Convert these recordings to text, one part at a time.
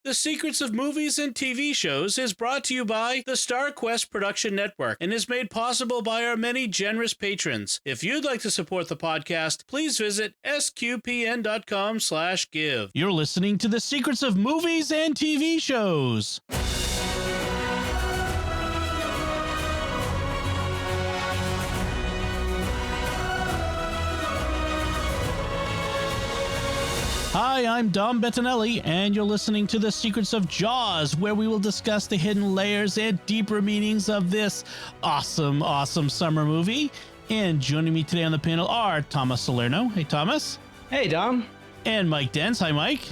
The Secrets of Movies and TV Shows is brought to you by the Star Quest Production Network and is made possible by our many generous patrons. If you'd like to support the podcast, please visit sqpn.com/give. You're listening to The Secrets of Movies and TV Shows. Hi, I'm Dom Bettinelli, and you're listening to The Secrets of Jaws, where we will discuss the hidden layers and deeper meanings of this awesome summer movie. And joining me today on the panel are Thomas Salerno. Hey, Thomas. Hey, Dom. And Mike Denz. Hi, Mike.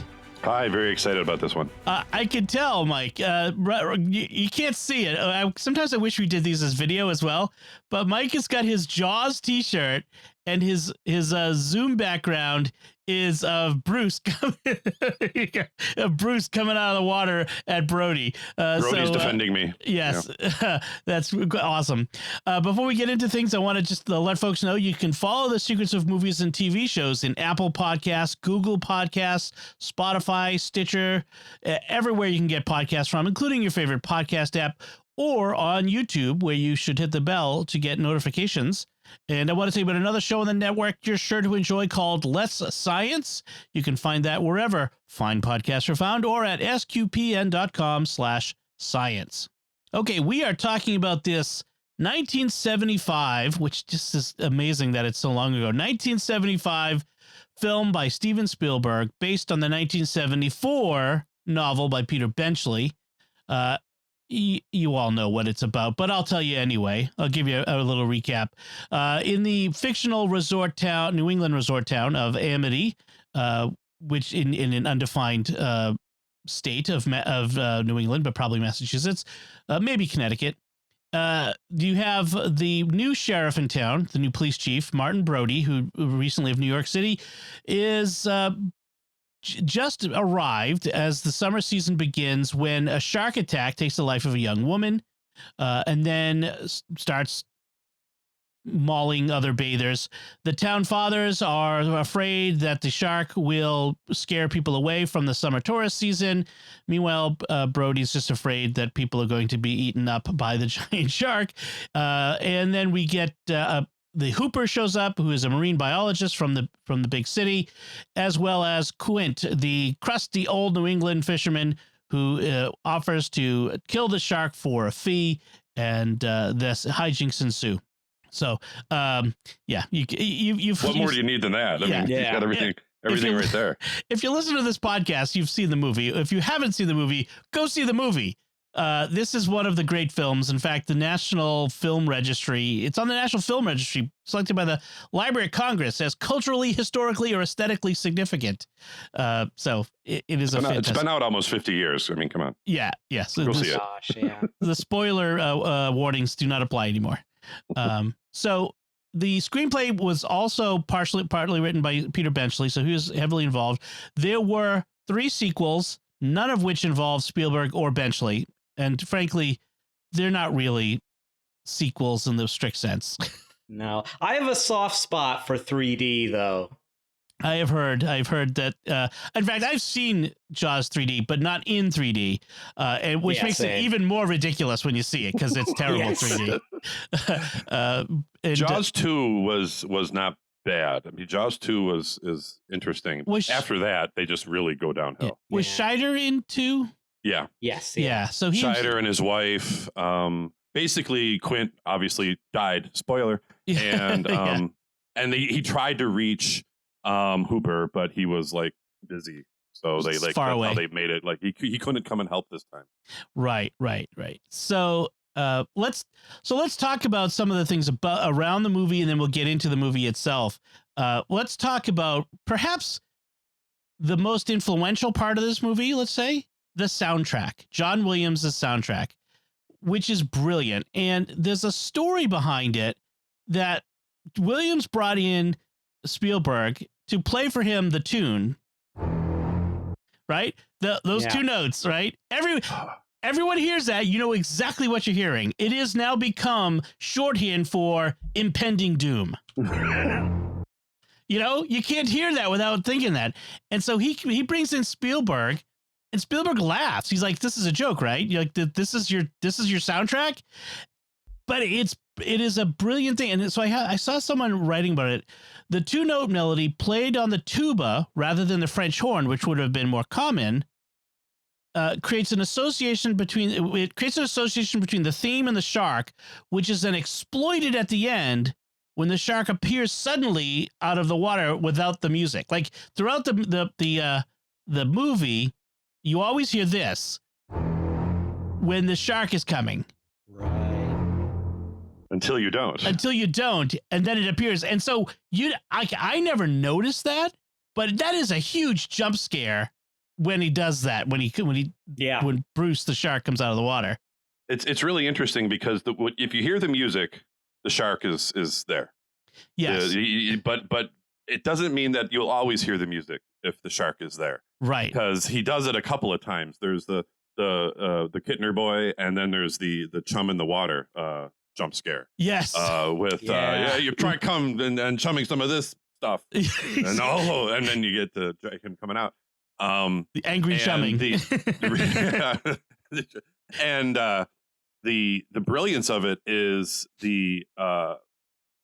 Hi, very excited about this one. I can tell, Mike. You can't see it. Sometimes I wish we did these as video as well, but Mike has got his Jaws t-shirt, and his Zoom background is of Bruce coming out of the water at Brody. Brody's defending me. Yes, yeah. That's awesome. Before we get into things, I want to just let folks know you can follow The Secrets of Movies and TV Shows in Apple Podcasts, Google Podcasts, Spotify, Stitcher, everywhere you can get podcasts from, including your favorite podcast app, or on YouTube, where you should hit the bell to get notifications. And I want to tell you about another show on the network you're sure to enjoy called Let's Science. You can find that wherever fine podcasts are found or at sqpn.com/science. Okay, we are talking about this 1975, which just is amazing that it's so long ago, 1975 film by Steven Spielberg based on the 1974 novel by Peter Benchley. You all know what it's about, but I'll tell you anyway. I'll give you a little recap. In the fictional resort town, New England resort town of Amity, which in an undefined state of New England, but probably Massachusetts, maybe Connecticut, you have the new sheriff in town, the new police chief, Martin Brody, who recently of New York City, is just arrived as the summer season begins when a shark attack takes the life of a young woman and then starts mauling other bathers. The town fathers are afraid that the shark will scare people away from the summer tourist season. Meanwhile, Brody's just afraid that people are going to be eaten up by the giant shark. And then we get the Hooper shows up, who is a marine biologist from the big city, as well as Quint, the crusty old New England fisherman who offers to kill the shark for a fee, and this hijinks ensue. So, yeah, you've what more do you need than that? I mean, you got everything right there. If you listen to this podcast, you've seen the movie. If you haven't seen the movie, go see the movie. This is one of the great films. In fact, the National Film Registry, it's on the National Film Registry, selected by the Library of Congress as culturally, historically, or aesthetically significant. So it is it's been out almost 50 years. I mean, come on. Yeah. Yes. Go see it. Gosh, yeah. The spoiler warnings do not apply anymore. So the screenplay was also partly written by Peter Benchley, so he was heavily involved. There were 3 sequels, none of which involved Spielberg or Benchley. And frankly, they're not really sequels in the strict sense. No, I have a soft spot for 3D, though. I've heard that. In fact, I've seen Jaws 3D, but not in 3D, which makes it even more ridiculous when you see it because it's terrible 3D. Jaws 2 was not bad. I mean, Jaws 2 is interesting. After that, they just really go downhill. Was Scheider in 2? Yeah. Yes. Yeah. So Scheider and his wife. Basically, Quint obviously died. Spoiler. And and he tried to reach Hooper, but he was like busy. So they far away. How they made it like he couldn't come and help this time. Right. So let's talk about some of the things around the movie, and then we'll get into the movie itself. Let's talk about perhaps the most influential part of this movie. Let's say the soundtrack, John Williams' soundtrack, which is brilliant. And there's a story behind it that Williams brought in Spielberg to play for him the tune, right? Those 2 notes, right? Everyone hears that. You know exactly what you're hearing. It is now become shorthand for impending doom. You know, you can't hear that without thinking that. And so he brings in Spielberg And Spielberg laughs. He's like, "This is a joke, right? You're like, this is your soundtrack." But it is a brilliant thing. And so I saw someone writing about it. The 2-note melody played on the tuba rather than the French horn, which would have been more common, creates an association between the theme and the shark, which is then exploited at the end when the shark appears suddenly out of the water without the music. Like throughout the movie, you always hear this when the shark is coming. Right. Until you don't. And then it appears. And so I never noticed that, but that is a huge jump scare when he does that, when Bruce the shark comes out of the water. It's really interesting because if you hear the music, the shark is there. Yes. But it doesn't mean that you'll always hear the music if the shark is there. Right. Because he does it a couple of times. There's the Kittner boy, and then there's the chum in the water jump scare. Yes. You try come and chumming some of this stuff. And then you get him coming out. The angry chumming. And the brilliance of it is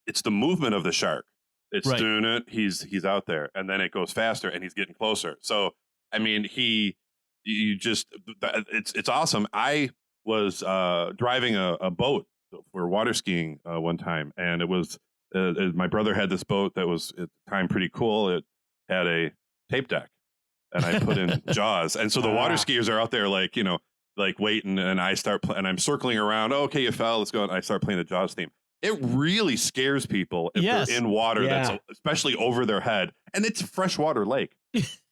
it's the movement of the shark. It's doing it. He's out there, and then it goes faster, and he's getting closer. So I mean, it's awesome. I was driving a boat for water skiing one time, and it was my brother had this boat that was at the time pretty cool. It had a tape deck, and I put in Jaws, and so the water skiers are out there like waiting, and I start and I'm circling around. Oh, okay, you fell. Let's go. And I start playing the Jaws theme. It really scares people if they're in water that's especially over their head, and it's a freshwater lake.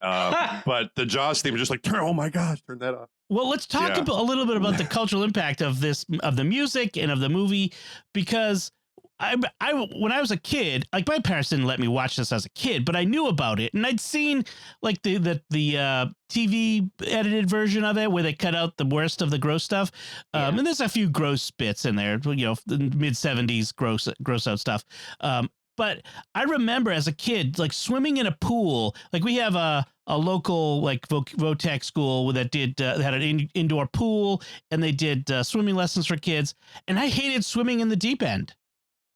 But the Jaws theme is just like, oh my gosh, turn that off. Well, let's talk a little bit about the cultural impact of the music and of the movie, because I when I was a kid, like my parents didn't let me watch this as a kid, but I knew about it, and I'd seen like the TV edited version of it where they cut out the worst of the gross stuff, and there's a few gross bits in there, the mid 70s gross out stuff. But I remember as a kid, like swimming in a pool. Like we have a local like Votech school that had an indoor pool, and they did swimming lessons for kids. And I hated swimming in the deep end.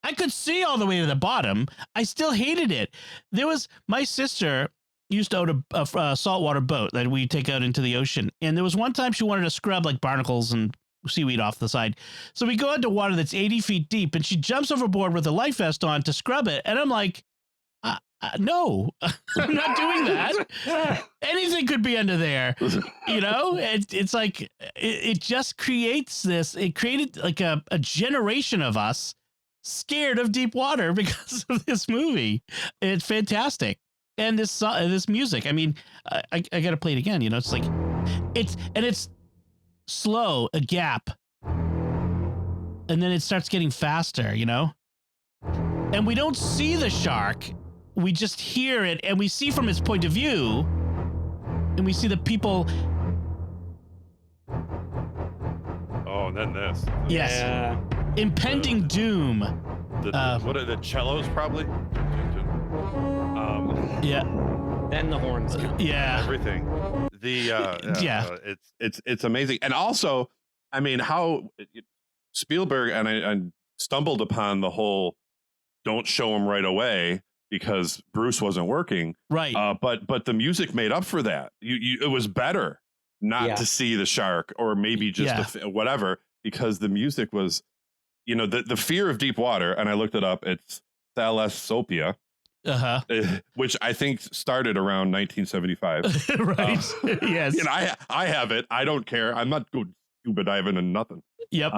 I could see all the way to the bottom. I still hated it. My sister used to own a saltwater boat that we take out into the ocean. And there was one time she wanted to scrub like barnacles and seaweed off the side. So we go into water that's 80 feet deep, and she jumps overboard with a life vest on to scrub it. And I'm like, no, I'm not doing that. Anything could be under there. It's like, it just creates this. It created like a generation of us scared of deep water because of this movie. It's fantastic. And this music, I mean, I got to play it again. It's like, it's slow, a gap, and then it starts getting faster, and we don't see the shark, we just hear it, and we see from its point of view, and we see the people. Oh, and then this. Yes. Impending doom. What are the cellos probably? Then the horns come. Everything. It's amazing. And also, I mean, how Spielberg and I stumbled upon the whole don't show him right away because Bruce wasn't working. Right. But the music made up for that. It was better not to see the shark, or maybe just whatever, because the music was, the fear of deep water. And I looked it up. It's Thalassopia. Which I think started around 1975. Right. Yes. I have it. I don't care. I'm not going scuba diving and nothing. Yep.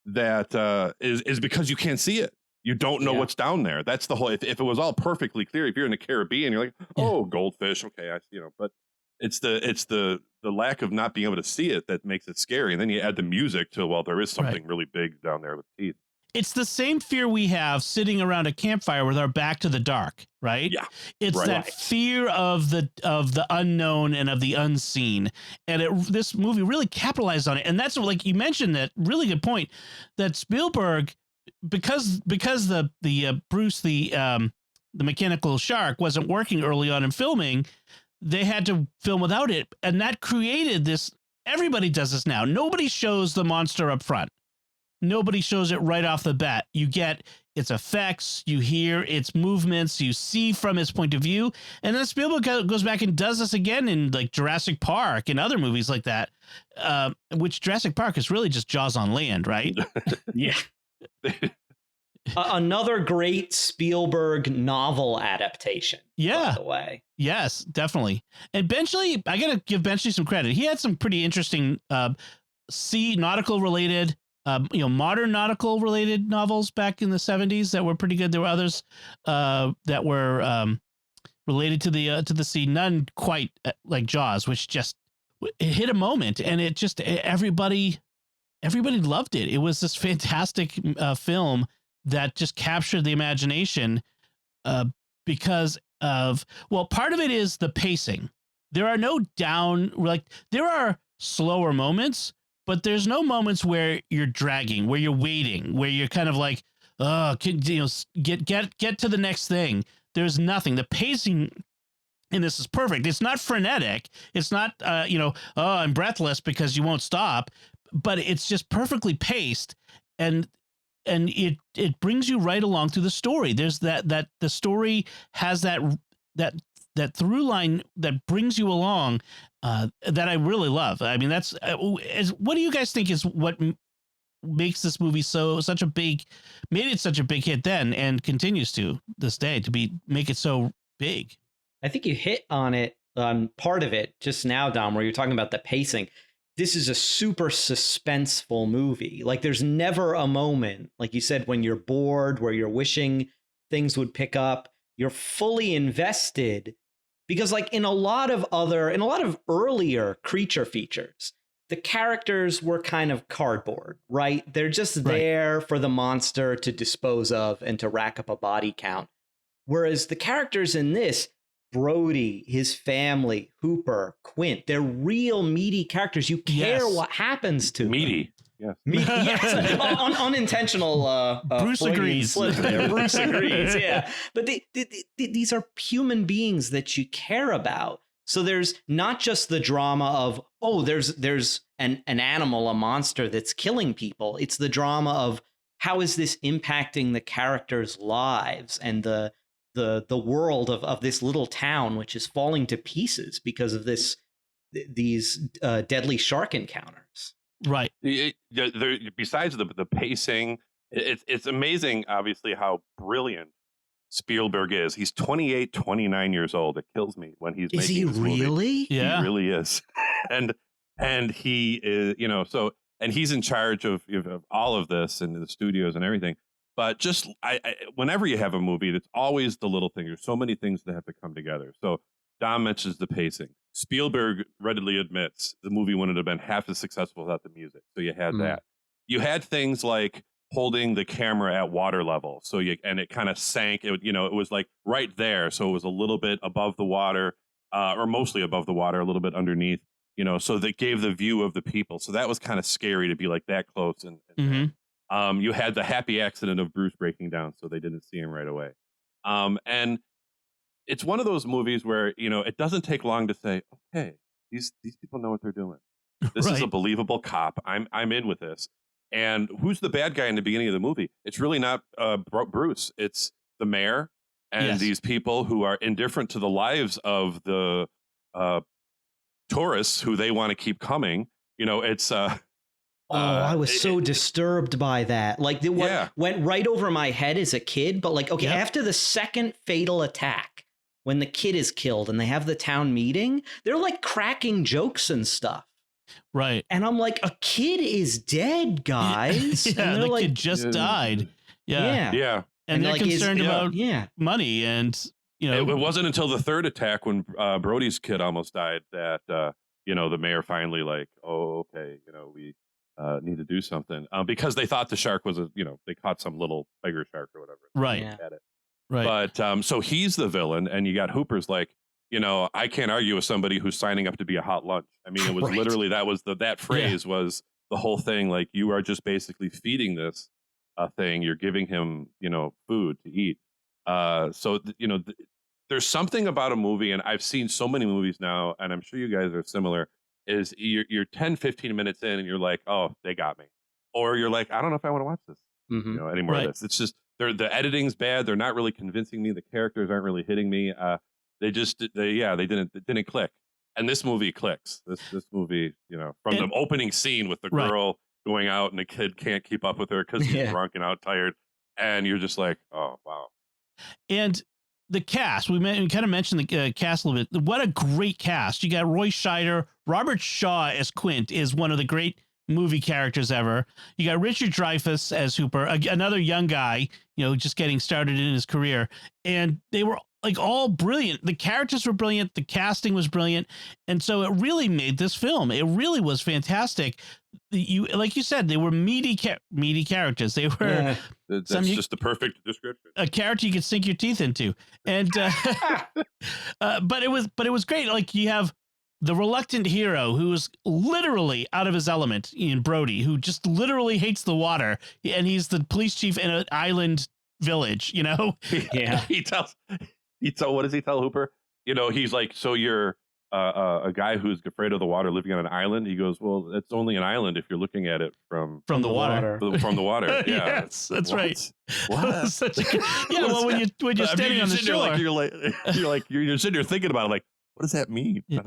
That is because you can't see it. You don't know what's down there. That's the whole. If it was all perfectly clear, if you're in the Caribbean, you're like, oh, goldfish. Okay, but it's the lack of not being able to see it that makes it scary. And then you add the music to, well, there is something really big down there with teeth. It's the same fear we have sitting around a campfire with our back to the dark, right? Yeah. It's that fear of the unknown and of the unseen. And this movie really capitalized on it. And that's, like you mentioned, that really good point that Spielberg, because the Bruce, the mechanical shark wasn't working early on in filming, they had to film without it, and that created this. Everybody does this now. Nobody shows the monster up front. Nobody shows it right off the bat. You get its effects, you hear its movements, you see from its point of view. And then Spielberg goes back and does this again in like Jurassic Park and other movies like that, which Jurassic Park is really just Jaws on land, right? Yeah. Another great Spielberg novel adaptation. Yeah. By the way. Yes, definitely. And Benchley, I got to give Benchley some credit. He had some pretty interesting nautical related, modern nautical related novels back in the 70s that were pretty good. There were others that were related to the sea, none quite like Jaws, which just it hit a moment, and it just everybody loved it. It was this fantastic film that just captured the imagination because of, well, part of it is the pacing. There are no there are slower moments, but there's no moments where you're dragging, where you're waiting, where you're kind of like, oh, get to the next thing. There's nothing. The pacing in this is perfect. It's not frenetic. It's not, oh, I'm breathless because you won't stop, but it's just perfectly paced, and it brings you right along through the story. There's that the story has that through line that brings you along that I really love. I mean, that's what do you guys think is what makes this movie made it such a big hit then and continues to this day to make it so big? I think you hit on it on part of it just now, Dom, where you're talking about the pacing. This is a super suspenseful movie. Like, there's never a moment, like you said, when you're bored, where you're wishing things would pick up. You're fully invested because, like, in a lot of earlier creature features, the characters were kind of cardboard, right? They're just there for the monster to dispose of and to rack up a body count. Whereas the characters in this, Brody, his family, Hooper, Quint, they're real meaty characters. You care what happens to meaty. Them. Yes. Yes. Unintentional Bruce agrees. Slip there. Bruce agrees, yeah. But these are human beings that you care about. So there's not just the drama of, oh, there's an animal, a monster that's killing people. It's the drama of how is this impacting the characters' lives and the world of this little town, which is falling to pieces because of these deadly shark encounters. Right. Besides the pacing, it's amazing, obviously, how brilliant Spielberg is. He's 28, 29 years old. It kills me when he's making this movie. Is he really? Yeah. He really is. and he is, and he's in charge of all of this and the studios and everything. But just whenever you have a movie, it's always the little thing. There's so many things that have to come together. So Dom mentions the pacing. Spielberg readily admits the movie wouldn't have been half as successful without the music. So you had that. You had things like holding the camera at water level. And it kind of sank. It was like right there. So it was a little bit above the water, or mostly above the water, a little bit underneath. So that gave the view of the people. So that was kind of scary to be like that close and you had the happy accident of Bruce breaking down, so they didn't see him right away. And it's one of those movies where, it doesn't take long to say, okay, these people know what they're doing. This is a believable cop. I'm in with this. And who's the bad guy in the beginning of the movie? It's really not Bruce. It's the mayor and these people who are indifferent to the lives of the tourists who they want to keep coming. It's I was so disturbed by that. Like, went right over my head as a kid. But like, okay, after the second fatal attack, when the kid is killed and they have the town meeting, they're like cracking jokes and stuff. Right. And I'm like, a kid is dead, guys. Yeah, and the like, kid just died. Yeah. Yeah. And they're like, concerned about money. And, it wasn't until the third attack when Brody's kid almost died that, the mayor finally like, oh, okay, we need to do something because they thought the shark was they caught some little tiger shark or whatever. Right. Right. But so he's the villain, and you got Hooper's like, I can't argue with somebody who's signing up to be a hot lunch. I mean, it was literally that phrase was the whole thing. Like, you are just basically feeding this thing. You're giving him, food to eat. there's something about a movie, and I've seen so many movies now, and I'm sure you guys are similar, is you're 10, 15 minutes in and you're like, oh, they got me. Or you're like, I don't know if I want to watch this, anymore of this. It's just, the editing's bad. They're not really convincing me. The characters aren't really hitting me. They didn't click. And this movie clicks. This movie, from the opening scene with the girl going out and the kid can't keep up with her because he's drunk and out tired. And you're just like, oh, wow. And the cast, we kind of mentioned the cast a little bit. What a great cast. You got Roy Scheider. Robert Shaw as Quint is one of the great movie characters ever. You got Richard Dreyfuss as Hooper, another young guy, just getting started in his career. And they were like all brilliant. The characters were brilliant. The casting was brilliant. And so it really made this film. It really was fantastic. Like you said, they were meaty characters. They were that's just the perfect description. A character you could sink your teeth into. And but it was great. Like you have the reluctant hero who's literally out of his element, Ian Brody, who just literally hates the water, and he's the police chief in an island village, Yeah. What does he tell Hooper? He's like, so you're a guy who's afraid of the water living on an island. He goes, well, it's only an island if you're looking at it from the water. From the water. Yeah. Yes, that's right. What? Well, when you're standing on the shore, you're sitting there thinking about it, like, what does that mean? Yeah.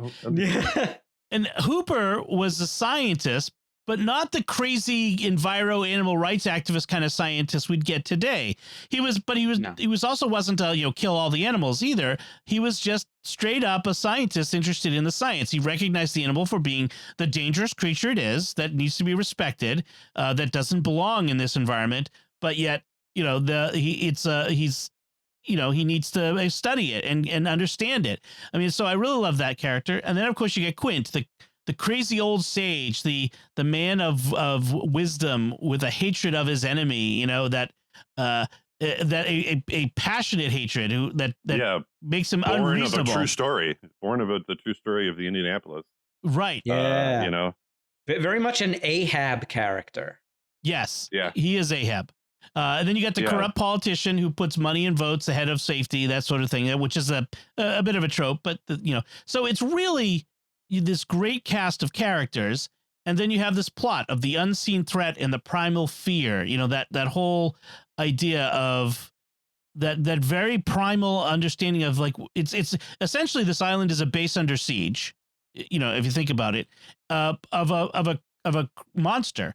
And Hooper was a scientist, but not the crazy animal rights activist kind of scientist we'd get today. He also wasn't a, kill all the animals either. He was just straight up a scientist interested in the science. He recognized the animal for being the dangerous creature it is that needs to be respected, that doesn't belong in this environment. But yet, he needs to study it and understand it. I mean, so I really love that character. And then of course you get Quint, the crazy old sage, the man of wisdom with a hatred of his enemy, that a passionate hatred that makes him unreasonable. Born of a true story. Born of the true story of the Indianapolis. Right. Yeah. Very much an Ahab character. Yes. Yeah. He is Ahab. And then you got the corrupt politician who puts money and votes ahead of safety, that sort of thing, which is a bit of a trope, but so it's really this great cast of characters. And then you have this plot of the unseen threat and the primal fear, that whole idea of that very primal understanding of like, it's essentially this island is a base under siege, if you think about it, of a monster.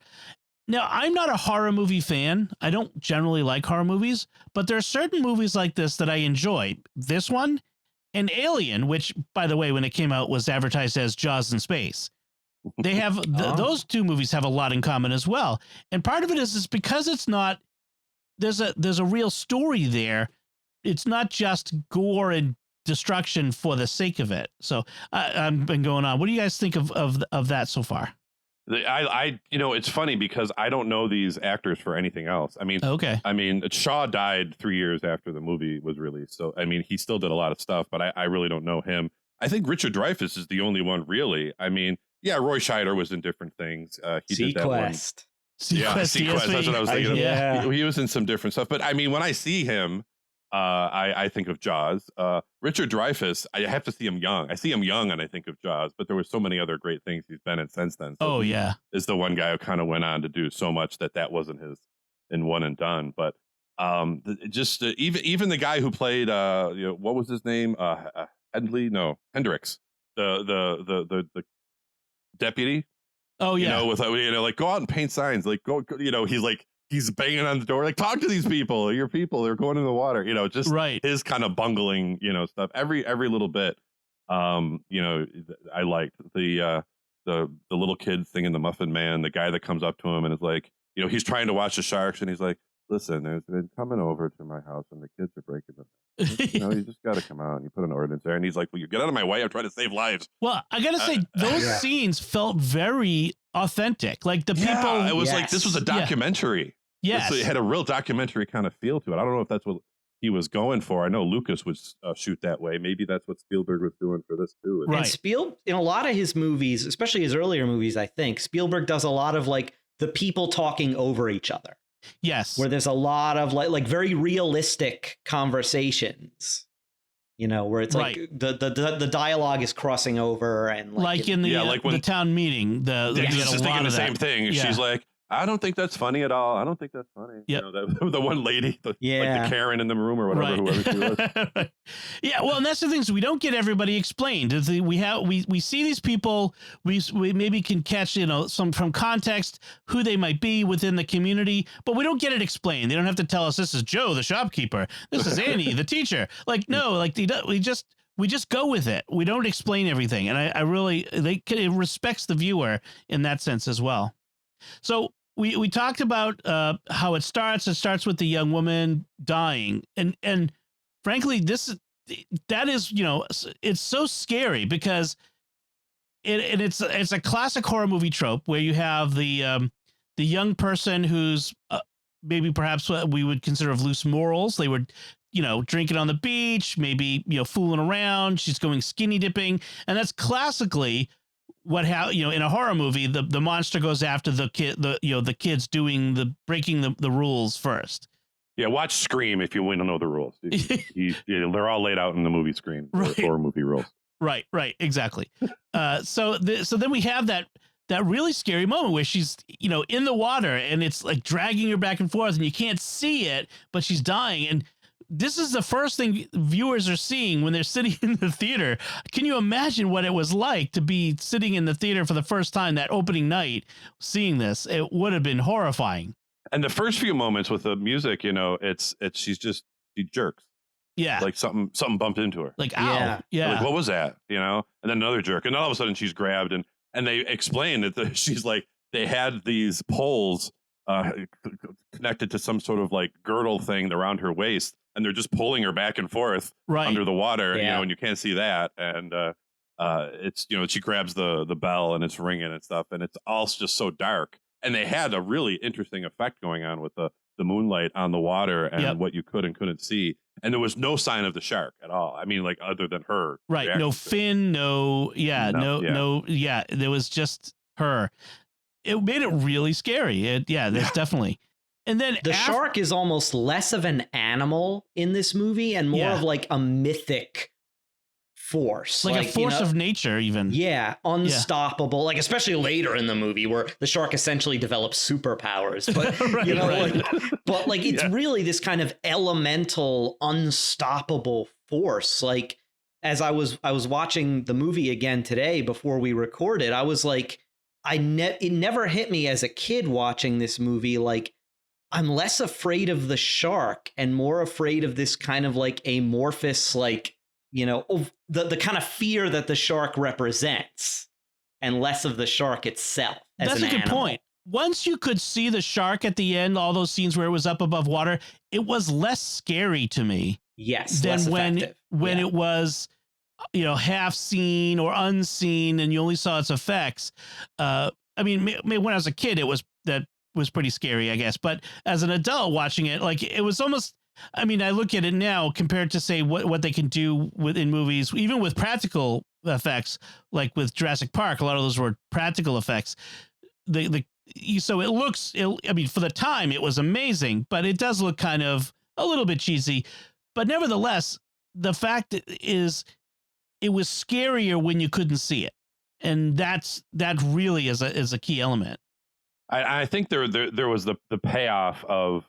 Now, I'm not a horror movie fan. I don't generally like horror movies, but there are certain movies like this that I enjoy. This one and Alien, which, by the way, when it came out, was advertised as Jaws in space. They have those two movies have a lot in common as well. And part of it is because it's not there's a real story there. It's not just gore and destruction for the sake of it. So I've been going on. What do you guys think of that so far? It's funny because I don't know these actors for anything else. I mean, Shaw died 3 years after the movie was released. So, I mean, he still did a lot of stuff, but I really don't know him. I think Richard Dreyfuss is the only one, really. I mean, yeah, Roy Scheider was in different things. He did that one. Sequest. That's what I was thinking of. Yeah. He was in some different stuff. But I mean, when I see him, I think of Jaws. Richard Dreyfuss, I have to see him young. I see him young and I think of Jaws, but there were so many other great things he's been in since then. So is the one guy who kind of went on to do so much that wasn't his in one and done. But even the guy who played what was his name? Hendricks, the deputy. Oh yeah. With like go out and paint signs, like go, he's banging on the door, like talk to these people, your people, they're going in the water, just his kind of bungling, stuff, every little bit. I liked the little kid singing the Muffin Man, the guy that comes up to him and is like, he's trying to watch the sharks and he's like, listen, there's been coming over to my house and the kids are breaking them. You just got to come out and you put an ordinance there. And he's like, well, you get out of my way. I'm trying to save lives. Well, I got to say, those scenes felt very authentic. Like the people. It was like, this was a documentary. Yes. It had a real documentary kind of feel to it. I don't know if that's what he was going for. I know Lucas would shoot that way. Maybe that's what Spielberg was doing for this too. Right. And in a lot of his movies, especially his earlier movies, I think Spielberg does a lot of like the people talking over each other. Yes. Where there's a lot of like very realistic conversations. you know, where it's like the dialogue is crossing over and like in the like when the town meeting. Denz is just thinking the same thing. Yeah. She's like, I don't think that's funny at all. I don't think that's funny. Yep. You know, the one lady, like the Karen in the room or whatever, whoever she was. Yeah, well, and that's the thing, is we don't get everybody explained. We see these people, we maybe can catch, you know, some from context who they might be within the community, but we don't get it explained. They don't have to tell us this is Joe the shopkeeper, this is Annie the teacher. Like, no, like we just go with it. We don't explain everything, and I really it respects the viewer in that sense as well. So we talked about how it starts. It starts with the young woman dying, and frankly, that is, you know, it's so scary because it's a classic horror movie trope where you have the young person who's maybe perhaps what we would consider of loose morals. They were, you know, drinking on the beach, maybe, you know, fooling around. She's going skinny dipping, and that's classically you know, in a horror movie, the monster goes after the kids breaking the rules first. Yeah, watch Scream if you want to know the rules. They're all laid out in the movie Scream, right. Horror movie rules. Right, exactly. So then we have that really scary moment where she's, you know, in the water and it's like dragging her back and forth and you can't see it, but she's dying. And this is the first thing viewers are seeing when they're sitting in the theater. Can you imagine what it was like to be sitting in the theater for the first time that opening night, seeing this? It would have been horrifying. And the first few moments with the music, you know, she jerks. Yeah. Like something bumped into her. Like, ow. Yeah. Like, what was that? You know? And then another jerk. And then all of a sudden she's grabbed and they explain that she's like, they had these poles connected to some sort of like girdle thing around her waist. And they're just pulling her back and forth under the water, you know, and you can't see that. And it's, you know, she grabs the bell and it's ringing and stuff. And it's all just so dark. And they had a really interesting effect going on with the moonlight on the water and what you could and couldn't see. And there was no sign of the shark at all. I mean, like, other than her. Right. No fin, no. There was just her. It made it really scary. There's definitely. And then the shark is almost less of an animal in this movie and more of like a mythic force, like a force of nature, even. Yeah, unstoppable. Like, especially later in the movie where the shark essentially develops superpowers. But it's really this kind of elemental, unstoppable force. Like, as I was watching the movie again today before we recorded, I was like, it never hit me as a kid watching this movie, like, I'm less afraid of the shark and more afraid of this kind of like amorphous, like, you know, the kind of fear that the shark represents, and less of the shark itself. That's a good point. Once you could see the shark at the end, all those scenes where it was up above water, it was less scary to me. Yes, than when it was, you know, half seen or unseen, and you only saw its effects. I mean, when I was a kid, it was pretty scary, I guess. But as an adult watching it, like, it was almost, I mean, I look at it now compared to, say, what they can do in movies, even with practical effects, like with Jurassic Park, a lot of those were practical effects. So it looks, I mean, for the time, it was amazing, but it does look kind of a little bit cheesy. But nevertheless, the fact is, it was scarier when you couldn't see it. And that really is a key element. I think there was the payoff of,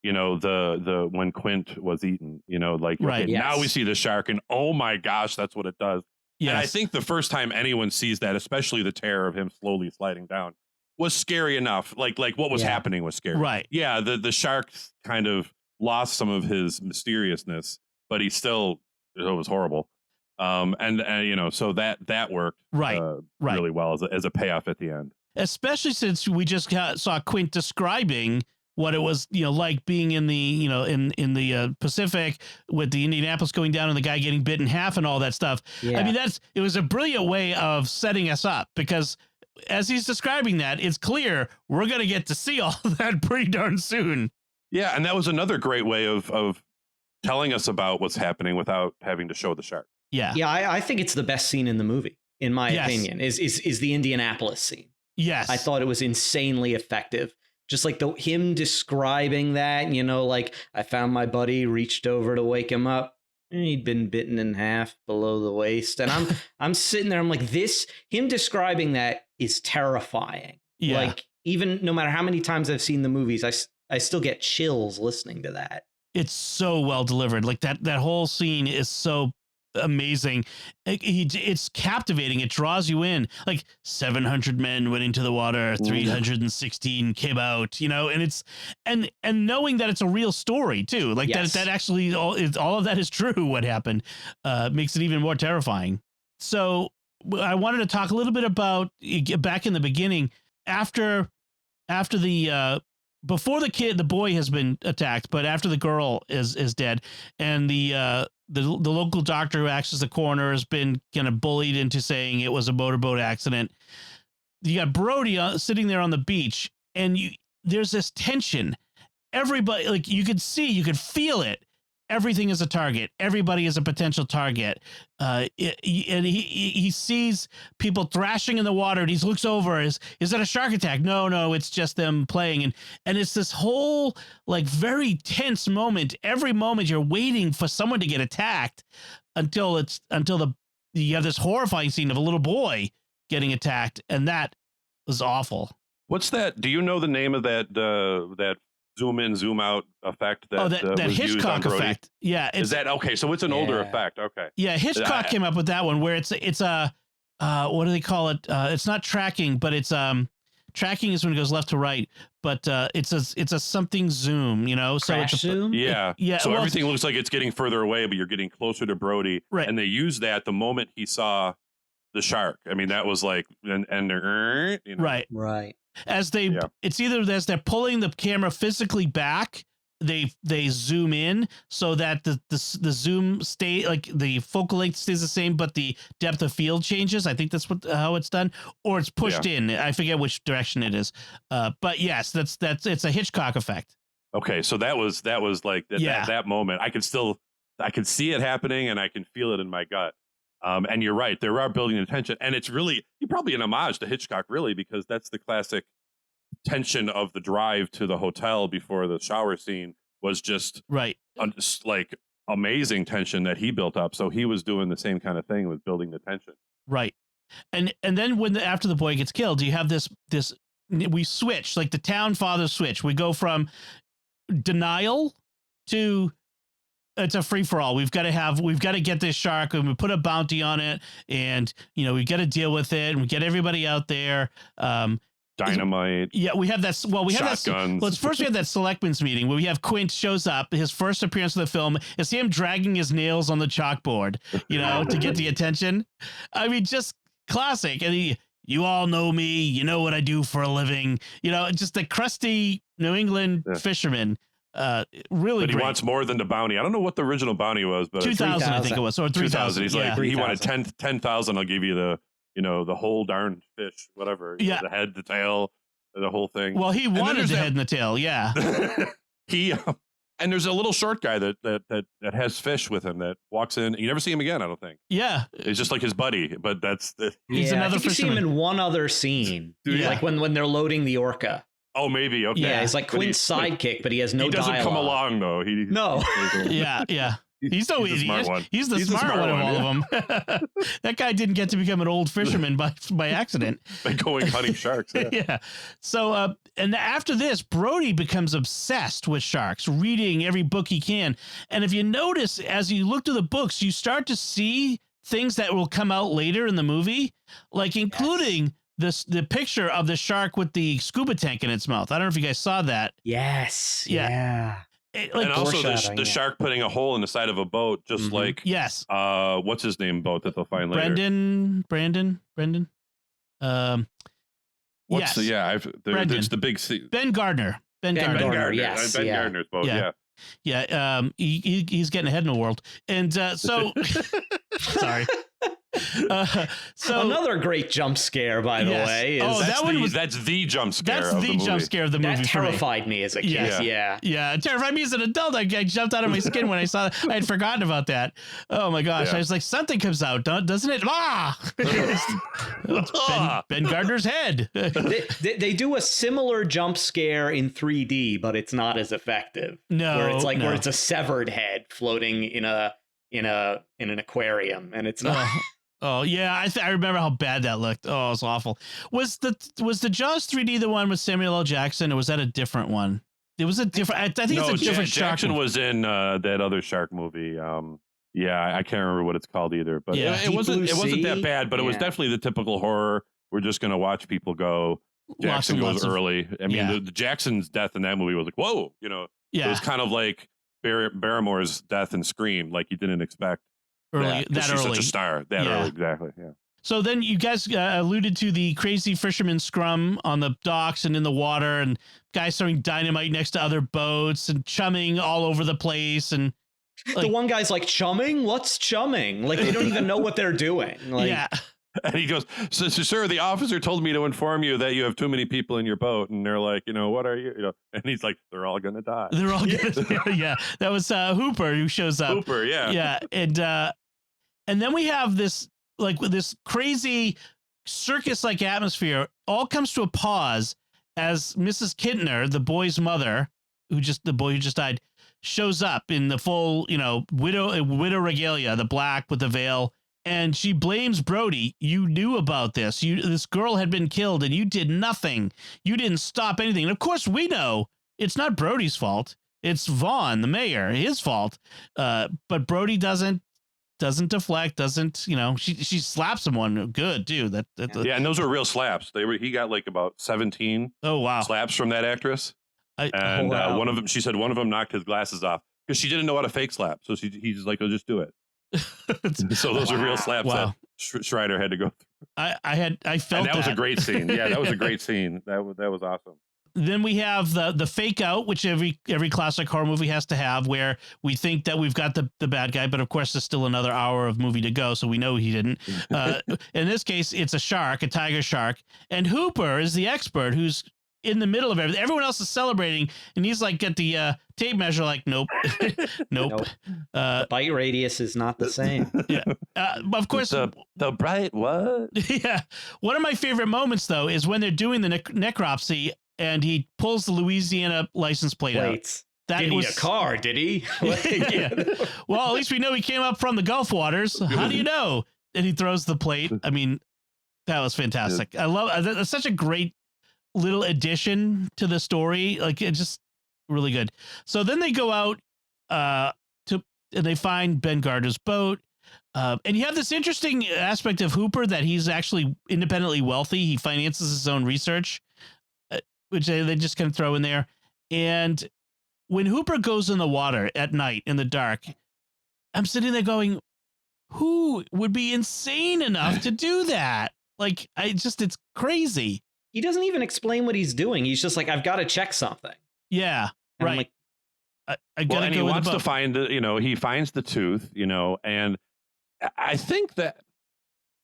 you know, the when Quint was eaten, you know, like, okay, now we see the shark and oh my gosh, that's what it does. Yes. And I think the first time anyone sees that, especially the terror of him slowly sliding down, was scary enough. Like what was happening was scary. Right. Yeah. The shark kind of lost some of his mysteriousness, but he still, it was horrible. And you know, so that worked really well as a payoff at the end. Especially since we just saw Quint describing what it was, you know, like being in the, you know, in the Pacific with the Indianapolis going down and the guy getting bit in half and all that stuff. Yeah. I mean, it was a brilliant way of setting us up, because as he's describing that, it's clear we're going to get to see all that pretty darn soon. Yeah. And that was another great way of telling us about what's happening without having to show the shark. Yeah. Yeah. I think it's the best scene in the movie, in my opinion, is the Indianapolis scene. Yes. I thought it was insanely effective. Just like him describing that, you know, like, I found my buddy, reached over to wake him up, He'd been bitten in half below the waist, and I'm sitting there. I'm like, him describing that is terrifying. Yeah. Like, even no matter how many times I've seen the movies, I still get chills listening to that. It's so well delivered. Like that whole scene is so amazing. It's captivating. It draws you in. Like 700 men went into the water, 316 came out, and it's and knowing that it's a real story too. Like that actually all of that is true. What happened makes it even more terrifying. So I wanted to talk a little bit about back in the beginning after the before the boy has been attacked, but after the girl is dead, and the local doctor who acts as the coroner has been kind of bullied into saying it was a motorboat accident. You got Brody sitting there on the beach, and there's this tension. Everybody, like you could feel it. Everything is a target. Everybody is a potential target. And he sees people thrashing in the water, and he looks over. Is that a shark attack? No, it's just them playing. And it's this whole like very tense moment. Every moment you're waiting for someone to get attacked until you have this horrifying scene of a little boy getting attacked, and that was awful. What's that? Do you know the name of that zoom in, zoom out effect that was Hitchcock used on effect? Yeah, is that okay? So it's an older effect. Okay. Yeah, Hitchcock came up with that one where it's a what do they call it? It's not tracking, but it's tracking is when it goes left to right, but it's a something zoom, So Crash it's zoom. Yeah. So everything looks like it's getting further away, but you're getting closer to Brody. Right. And they used that the moment he saw the shark. I mean, that was like right. It's either as they're pulling the camera physically back, they zoom in so that the zoom stay like the focal length stays the same, but the depth of field changes. I think that's how it's done, or it's pushed in. I forget which direction it is. But yes, that's it's a Hitchcock effect. Okay, so that was like that moment. I could see it happening, and I can feel it in my gut. And you're right, there are building the tension, and it's really probably an homage to Hitchcock, really, because that's the classic tension of the drive to the hotel before the shower scene was just right, like amazing tension that he built up. So he was doing the same kind of thing with building the tension, right? And then after the boy gets killed, you have this we switch, like the town father switch. We go from denial to it's a free for all. We've got to get this shark, and we put a bounty on it, and we've got to deal with it, and we get everybody out there. Dynamite. Yeah, we have that. Well, we have shotguns. Well, first we have that selectmen's meeting where we have Quint shows up. His first appearance in the film is him dragging his nails on the chalkboard, to get the attention. I mean, just classic. And you all know me. You know what I do for a living. Just a crusty New England fisherman. Really, but he great. wants more than the bounty. I don't know what the original bounty was, but 2,000, I think it was, or 3,000. He's like, he wanted 10,000. I'll give you the the whole darn fish, whatever. The head, the tail, the whole thing. Well, he wanted the head and the tail. Yeah. And there's a little short guy that has fish with him that walks in. You never see him again, I don't think. Yeah. It's just like his buddy, but he's another fisherman. You see him in one other scene, like when they're loading the orca. Oh, maybe. Okay. Yeah, he's like Quint's sidekick, but he has no dialogue. He doesn't come along, though. No. Yeah. He's no idiot. He's the smart one of all of them. That guy didn't get to become an old fisherman by accident. By going hunting sharks. Yeah. So, and after this, Brody becomes obsessed with sharks, reading every book he can. And if you notice, as you look through the books, you start to see things that will come out later in the movie, like including the picture of the shark with the scuba tank in its mouth. I don't know if you guys saw that. Yes. Yeah. And also the shark putting a hole in the side of a boat, just like what's his name boat that they'll find later? Brendan. What's there's the big Ben Gardner. Ben Gardner. Yes. Ben Gardner's boat. Yeah. He's getting ahead in the world, and so sorry. So another great jump scare, by the way. That's the jump scare. That's the jump scare of the movie. That terrified me as a kid. Yeah. It terrified me as an adult. I jumped out of my skin when I saw that. I had forgotten about that. Oh my gosh! I was like, something comes out, doesn't it? It's Ben Gardner's head. They do a similar jump scare in 3D, but it's not as effective. No, where it's a severed head floating in a in an aquarium, and it's not. Oh yeah, I remember how bad that looked. Oh, it was awful. Was the Jaws 3D the one with Samuel L. Jackson, or was that a different one? It was a different. I think it's a different shark. Jackson was in that other shark movie. Yeah, I can't remember what it's called either. But Yeah. it wasn't Blue that Sea? bad. But it was Yeah. definitely the typical horror. We're just gonna watch people go. Jackson goes early. I mean, yeah. the Jackson's death in that movie was like, whoa, you know. It Yeah, was kind of like Barrymore's death in Scream, like you didn't expect early that that she's early. such a star that Yeah. early, exactly. Yeah. So then you guys alluded to the crazy fisherman scrum on the docks and in the water, and guys throwing dynamite next to other boats and chumming all over the place. And The one guy's like, chumming? What's chumming? Like, they don't even know what they're doing. Like, yeah, And he goes, so, sir, the officer told me to inform you that you have too many people in your boat. And they're like, what are you? And he's like, they're all going to die. they're all good. Yeah, that was Hooper who shows up. Hooper, yeah. Yeah, and then we have this crazy circus-like atmosphere. All comes to a pause as Mrs. Kintner, the boy's mother, the boy who just died, shows up in the full, widow regalia, the black with the veil, and she blames Brody. You knew about this. This girl had been killed, and you did nothing. You didn't stop anything. And of course, we know it's not Brody's fault. It's Vaughn, the mayor, his fault. But Brody doesn't deflect, she slaps him one good too. Yeah, and those were real slaps. He got like about 17 Oh wow. slaps from that actress. And wow. one of them, she said one of them knocked his glasses off because she didn't know how to fake slap. So he's like, "Oh, just do it." So those are real slaps Wow. that Schreider had to go through. I felt And that was a great scene. Yeah, that was a great scene. That was awesome. Then we have the fake out, which every classic horror movie has to have, where we think that we've got the bad guy, but of course there's still another hour of movie to go, so we know he didn't. In this case, it's a shark, a tiger shark, and Hooper is the expert who's in the middle of everything. Everyone else is celebrating, and he's like at the tape measure, like, nope, nope. The bite radius is not the same. Yeah, of course. The bright what? Yeah, one of my favorite moments though is when they're doing the necropsy. And he pulls the Louisiana license plate out. That didn't was need a car, did he? Yeah. Well, at least we know he came up from the Gulf waters. How do you know? And he throws the plate. I mean, that was fantastic. I love that's such a great little addition to the story. Like, it's just really good. So then they go out and they find Ben Gardner's boat. And you have this interesting aspect of Hooper that he's actually independently wealthy. He finances his own research, which they just kind of throw in there. And when Hooper goes in the water at night in the dark, I'm sitting there going, who would be insane enough to do that? Like, it's crazy. He doesn't even explain what he's doing. He's just like, I've got to check something. Yeah, And I'm right. like, I gotta and go he with wants the to boat. find he finds the tooth, and I think that,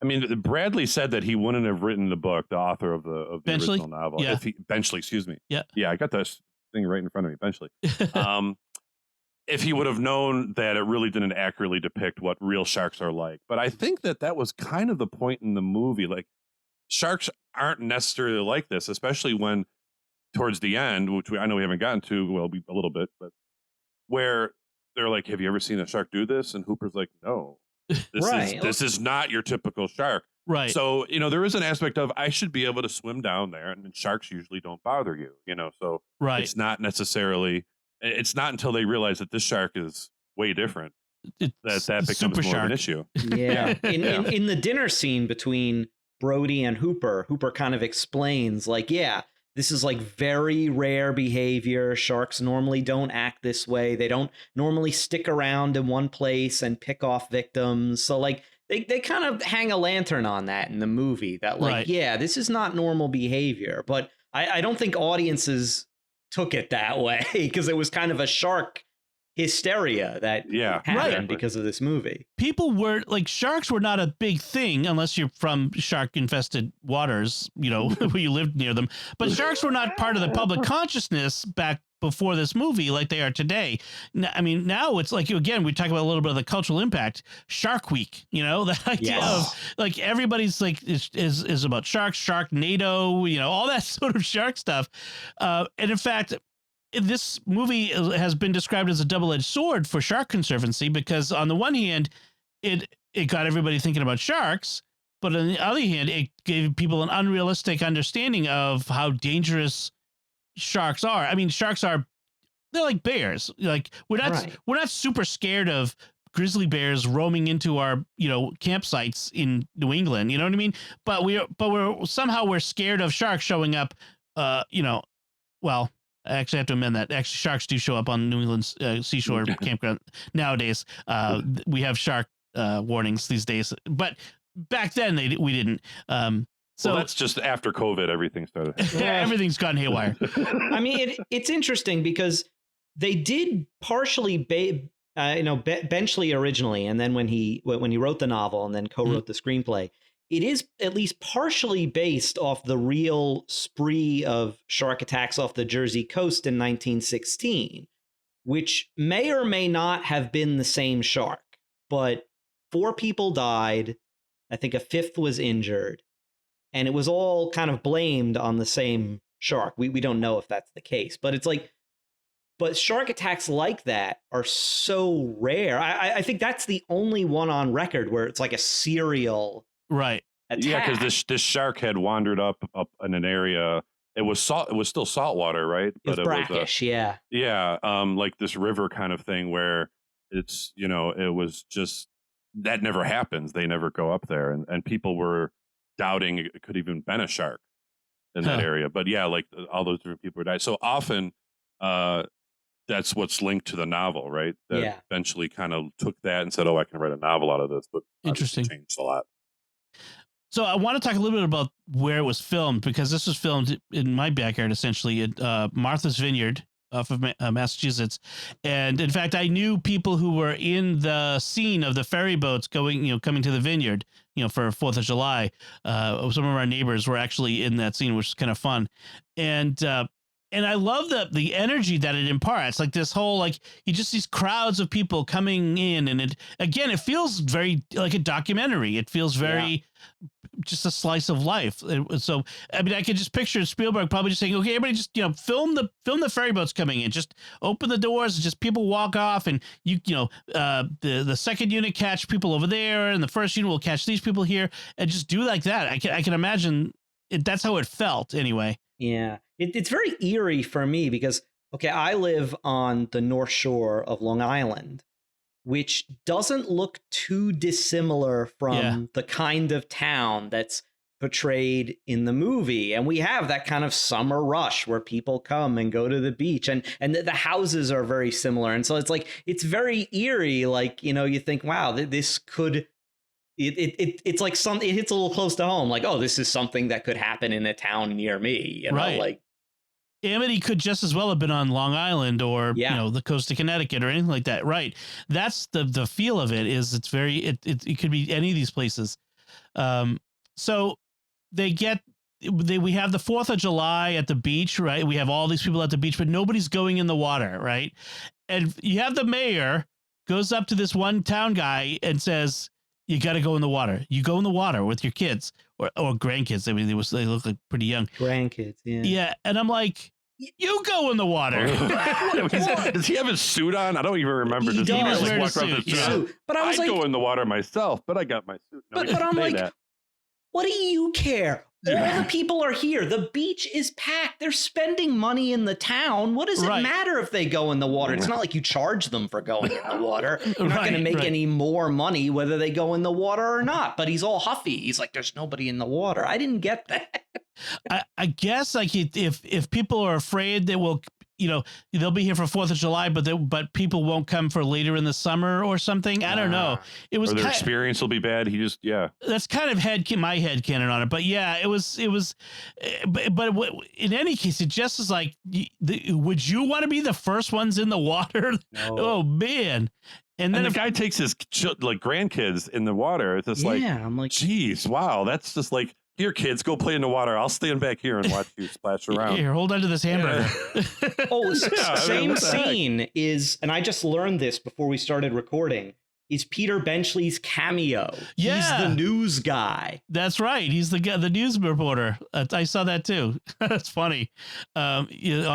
I mean, Bradley said that he wouldn't have written the book, the author of the Benchley? original novel. Yeah. Benchley, excuse me. Yeah. Yeah, I got this thing right in front of me, Benchley. If he would have known that it really didn't accurately depict what real sharks are like. But I think that was kind of the point in the movie. Like, sharks aren't necessarily like this, especially when towards the end, which I know we haven't gotten to, a little bit, but where they're like, have you ever seen a shark do this? And Hooper's like, no. This is not your typical shark. Right. So, there is an aspect of I should be able to swim down there, and sharks usually don't bother you, so right. it's not until they realize that this shark is way different that becomes more of an issue. Yeah. In the dinner scene between Brody and Hooper kind of explains, like, yeah, this is like very rare behavior. Sharks normally don't act this way. They don't normally stick around in one place and pick off victims. So, like, they kind of hang a lantern on that in the movie that, like, Right. yeah, this is not normal behavior. But I don't think audiences took it that way because it was kind of a shark hysteria that happened Right. because of this movie. People were like, sharks were not a big thing unless you're from shark infested waters, where you lived near them. But sharks were not part of the public consciousness back before this movie like they are today. I mean, now it's like, again, we talk about a little bit of the cultural impact. Shark Week, the idea of like everybody's like is about sharks, Sharknado, all that sort of shark stuff. And in fact, this movie has been described as a double-edged sword for Shark Conservancy, because on the one hand, it got everybody thinking about sharks, but on the other hand, it gave people an unrealistic understanding of how dangerous sharks are. I mean, they're like bears. Like we're not super scared of grizzly bears roaming into our, campsites in New England. You know what I mean? But we're scared of sharks showing up. Well, I actually have to amend that. Actually, sharks do show up on New England's seashore campground nowadays. We have shark warnings these days, but back then we didn't. So that's just after COVID, everything started. Everything's gone haywire. I mean, it's interesting because they did partially, Benchley originally, and then when he wrote the novel and then co-wrote the screenplay, it is at least partially based off the real spree of shark attacks off the Jersey coast in 1916, which may or may not have been the same shark, but 4 people died. I think a 5th was injured, and it was all kind of blamed on the same shark. We don't know if that's the case, but it's like, but shark attacks like that are so rare. I think that's the only one on record where it's like a serial attack. Yeah, because this shark had wandered up in an area. It was still saltwater, right? But it was brackish, yeah. Yeah, like this river kind of thing where it's, it was just, that never happens. They never go up there, and people were doubting it could even been a shark in that area. But yeah, like all those different people died. So often, that's what's linked to the novel, right? That eventually kind of took that and said, "Oh, I can write a novel out of this." But interesting, changed a lot. So I want to talk a little bit about where it was filmed, because this was filmed in my backyard, essentially at Martha's Vineyard off of Massachusetts. And in fact, I knew people who were in the scene of the ferry boats coming to the vineyard, for 4th of July. Some of our neighbors were actually in that scene, which is kind of fun. And I love the energy that it imparts, like this whole, like, you just these crowds of people coming in, and it feels very like a documentary. It feels very just a slice of life. So, I mean, I could just picture Spielberg probably just saying, okay, everybody just, film the ferry boats coming in, just open the doors, and just people walk off, and the second unit catch people over there, and the first unit will catch these people here, and just do like that. I can imagine it. That's how it felt anyway. Yeah, it's very eerie for me because, okay, I live on the North Shore of Long Island, which doesn't look too dissimilar from the kind of town that's portrayed in the movie. And we have that kind of summer rush where people come and go to the beach, and the houses are very similar. And so it's like, it's very eerie. Like, you think, wow, this could... It's like it hits a little close to home. Like, oh, this is something that could happen in a town near me. Right. Like Amity could just as well have been on Long Island or the coast of Connecticut or anything like that. Right. That's the feel of it. Is it's very it could be any of these places. So we have the 4th of July at the beach, right? We have all these people at the beach, but nobody's going in the water, right? And you have the mayor goes up to this one town guy and says, you got to go in the water. You go in the water with your kids or grandkids. I mean, they look like pretty young. Grandkids, yeah. Yeah, and I'm like, you go in the water. Does he have his suit on? I don't even remember. Does he just walk around with his suit? But I was like, go in the water myself, but I got my suit. No, but I'm like, what do you care? All the people are here. The beach is packed. They're spending money in the town. What does it matter if they go in the water? It's not like you charge them for going in the water. You're not going to make any more money whether they go in the water or not. But he's all huffy. He's like, there's nobody in the water. I didn't get that. I guess like if people are afraid they will, they'll be here for 4th of July, but people won't come for later in the summer or something. I don't know. It was or their experience will be bad. He just That's kind of my head canon on it, but yeah, it was. But in any case, it just is like, would you want to be the first ones in the water? No. Oh man. And then the guy takes his grandkids in the water. It's just I'm like, geez, wow, that's just like, here, kids, go play in the water. I'll stand back here and watch you splash around. Here, hold on to this hamburger. Same scene is, and I just learned this before we started recording, is Peter Benchley's cameo. Yeah. He's the news guy. That's right. He's the guy, the news reporter. I saw that too. That's funny. On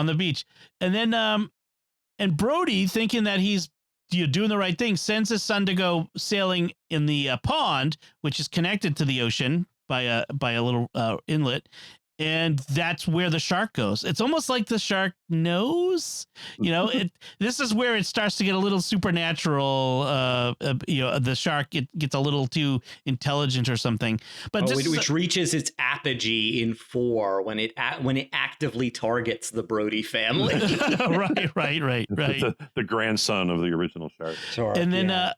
the beach. And then and Brody, thinking that he's doing the right thing, sends his son to go sailing in the pond, which is connected to the ocean by a little inlet. And that's where the shark goes. It's almost like the shark knows, this is where it starts to get a little supernatural. The shark gets a little too intelligent or something, but which reaches its apogee in 4 when it actively targets the Brody family. right. The grandson of the original shark. And then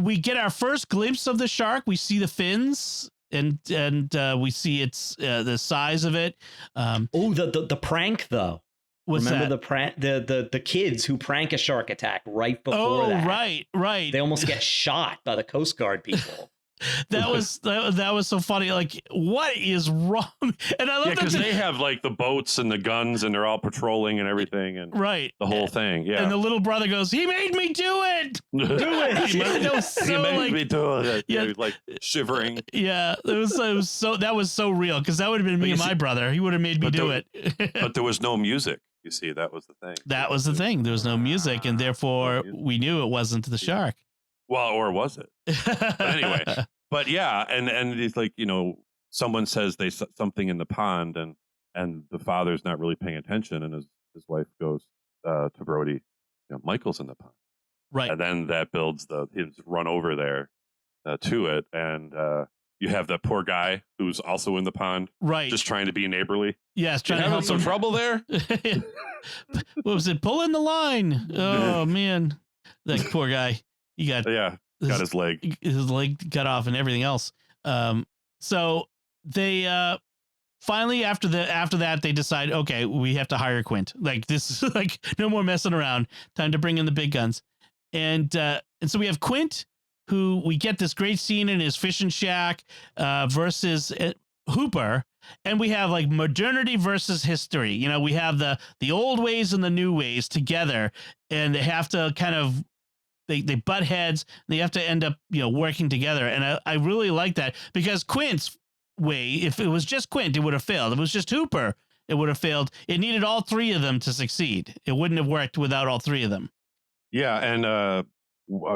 we get our first glimpse of the shark. We see the fins. And we see it's the size of it. The prank though. Remember the prank, the kids who prank a shark attack right before that. Right. They almost get shot by the Coast Guard people. That was so funny. Like, what is wrong? And I love because they have like the boats and the guns, and they're all patrolling and everything, and the whole thing. Yeah, and the little brother goes, "He made me do it. Do it." That was so, he made me do it. Yeah, he was like shivering. Yeah, it was so that was so real, because that would have been me and my brother. He would have made me do it. But there was no music. You see, that was the thing. That was the thing. There was no music, and therefore we knew it wasn't the shark. Well, or was it? But anyway, but yeah, and it's like, someone says something in the pond, and the father's not really paying attention, and his wife goes to Brody, Michael's in the pond, right? And then that builds his run over there to it, and you have that poor guy who's also in the pond, right? Just trying to be neighborly. Yes, trying to help some trouble there. What was it? Pulling the line. Oh man, that poor guy. He got his leg cut off and everything else. So they finally after that they decide, okay, we have to hire Quint. Like, this is like no more messing around. Time to bring in the big guns. And so we have Quint, who we get this great scene in his fishing shack versus Hooper. And we have like modernity versus history. We have the old ways and the new ways together, and they have to kind of they butt heads. And they have to end up working together, and I really like that, because Quint's way, if it was just Quint, it would have failed. If it was just Hooper, it would have failed. It needed all three of them to succeed. It wouldn't have worked without all three of them. Yeah, and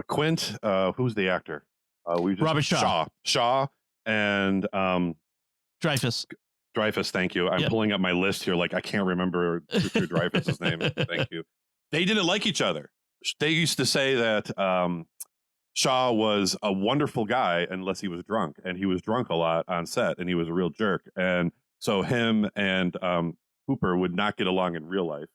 Quint, who's the actor? Robert Shaw. Shaw, and Dreyfuss. Dreyfuss, thank you. I'm pulling up my list here. Like, I can't remember Richard Dreyfuss's name. Thank you. They didn't like each other. They used to say that Shaw was a wonderful guy unless he was drunk, and he was drunk a lot on set, and he was a real jerk. And so him and Hooper would not get along in real life.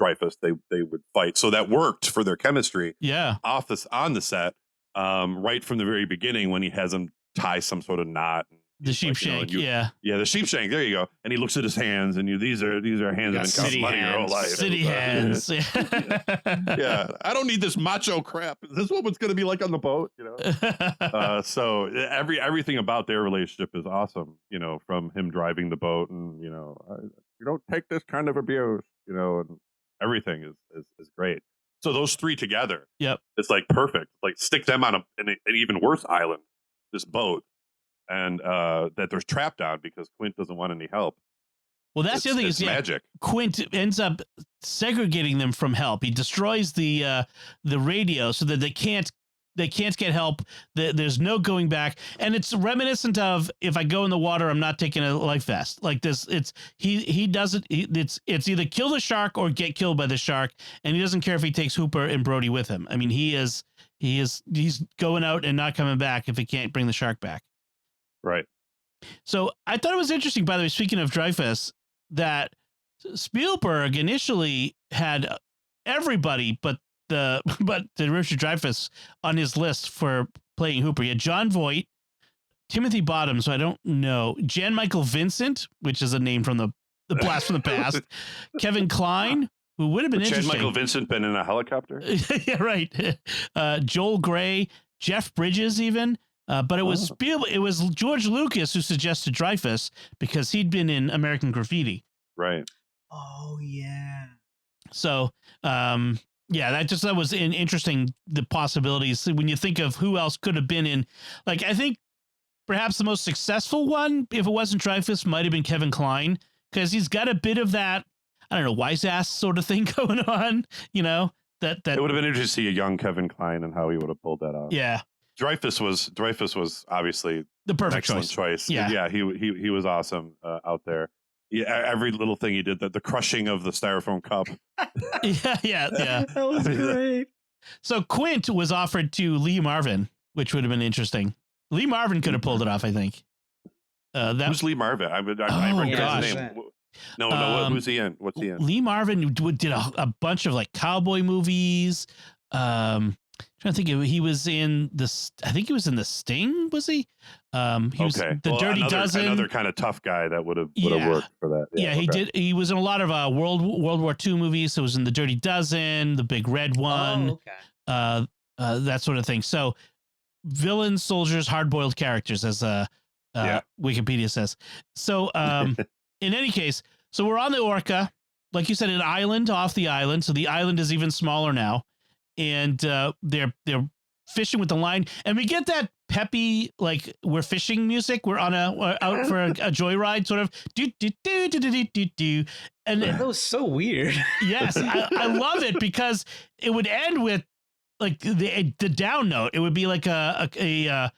Dreyfuss, they would fight. So that worked for their chemistry. Yeah, on the set, right from the very beginning, when he has him tie some sort of knot. The sheepshank, yeah, the sheepshank. There you go. And he looks at his hands, and these are hands that have been money your whole life. City hands. Yeah, I don't need this macho crap. Is this what it's going to be like on the boat? So everything about their relationship is awesome. From him driving the boat, and you don't take this kind of abuse. And everything is great. So those three together, it's like perfect. Like, stick them on an even worse island, this boat. And that they're trapped on because Quint doesn't want any help. Well, that's the other thing, is magic. Quint ends up segregating them from help. He destroys the radio so that they can't get help. There's no going back, and it's reminiscent of, if I go in the water, I'm not taking a life vest. Like this, he doesn't. It's either kill the shark or get killed by the shark, and he doesn't care if he takes Hooper and Brody with him. I mean, he's going out and not coming back if he can't bring the shark back. Right. So I thought it was interesting, by the way, speaking of Dreyfuss, that Spielberg initially had everybody but the Richard Dreyfuss on his list for playing Hooper. He had John Voight, Timothy Bottoms, who I don't know, Jan Michael Vincent, which is a name from the Blast from the Past, Kevin Kline, who would have been interesting. Jan Michael Vincent been in a helicopter? Yeah, right. Joel Grey, Jeff Bridges, even. But it was Spielberg, it was George Lucas who suggested Dreyfuss because he'd been in American Graffiti. Right. Oh yeah. So, Yeah, that was interesting, the possibilities. When you think of who else could have been in, like, I think perhaps the most successful one, if it wasn't Dreyfuss, might have been Kevin Kline, because he's got a bit of that, I don't know, wise ass sort of thing going on, you know, that It would have been interesting to see a young Kevin Kline and how he would have pulled that off. Yeah. Dreyfuss was obviously The perfect excellent choice. Yeah. He was awesome out there. Yeah, every little thing he did, the crushing of the styrofoam cup. yeah. That was great. So Quint was offered to Lee Marvin, which would have been interesting. Lee Marvin could have pulled it off, I think. Who's Lee Marvin? I gosh. his name. No. Who's he in? What's he in? Lee Marvin did a bunch of like cowboy movies. Trying to think of, he was in this. I think he was in The Sting. Was he? He was the Dirty Dozen. Another kind of tough guy that would have worked for that. Yeah, he did. He was in a lot of World War II movies. So it was in The Dirty Dozen, The Big Red One, that sort of thing. So villains, soldiers, hard-boiled characters, as Wikipedia says. So in any case, so we're on the Orca, like you said, an island off the island. So the island is even smaller now. And they're fishing with the line, and we get that peppy, like, we're fishing music. We're on out for a joyride, sort of do, and that was so weird. Yes, I love it, because it would end with like the down note. It would be like a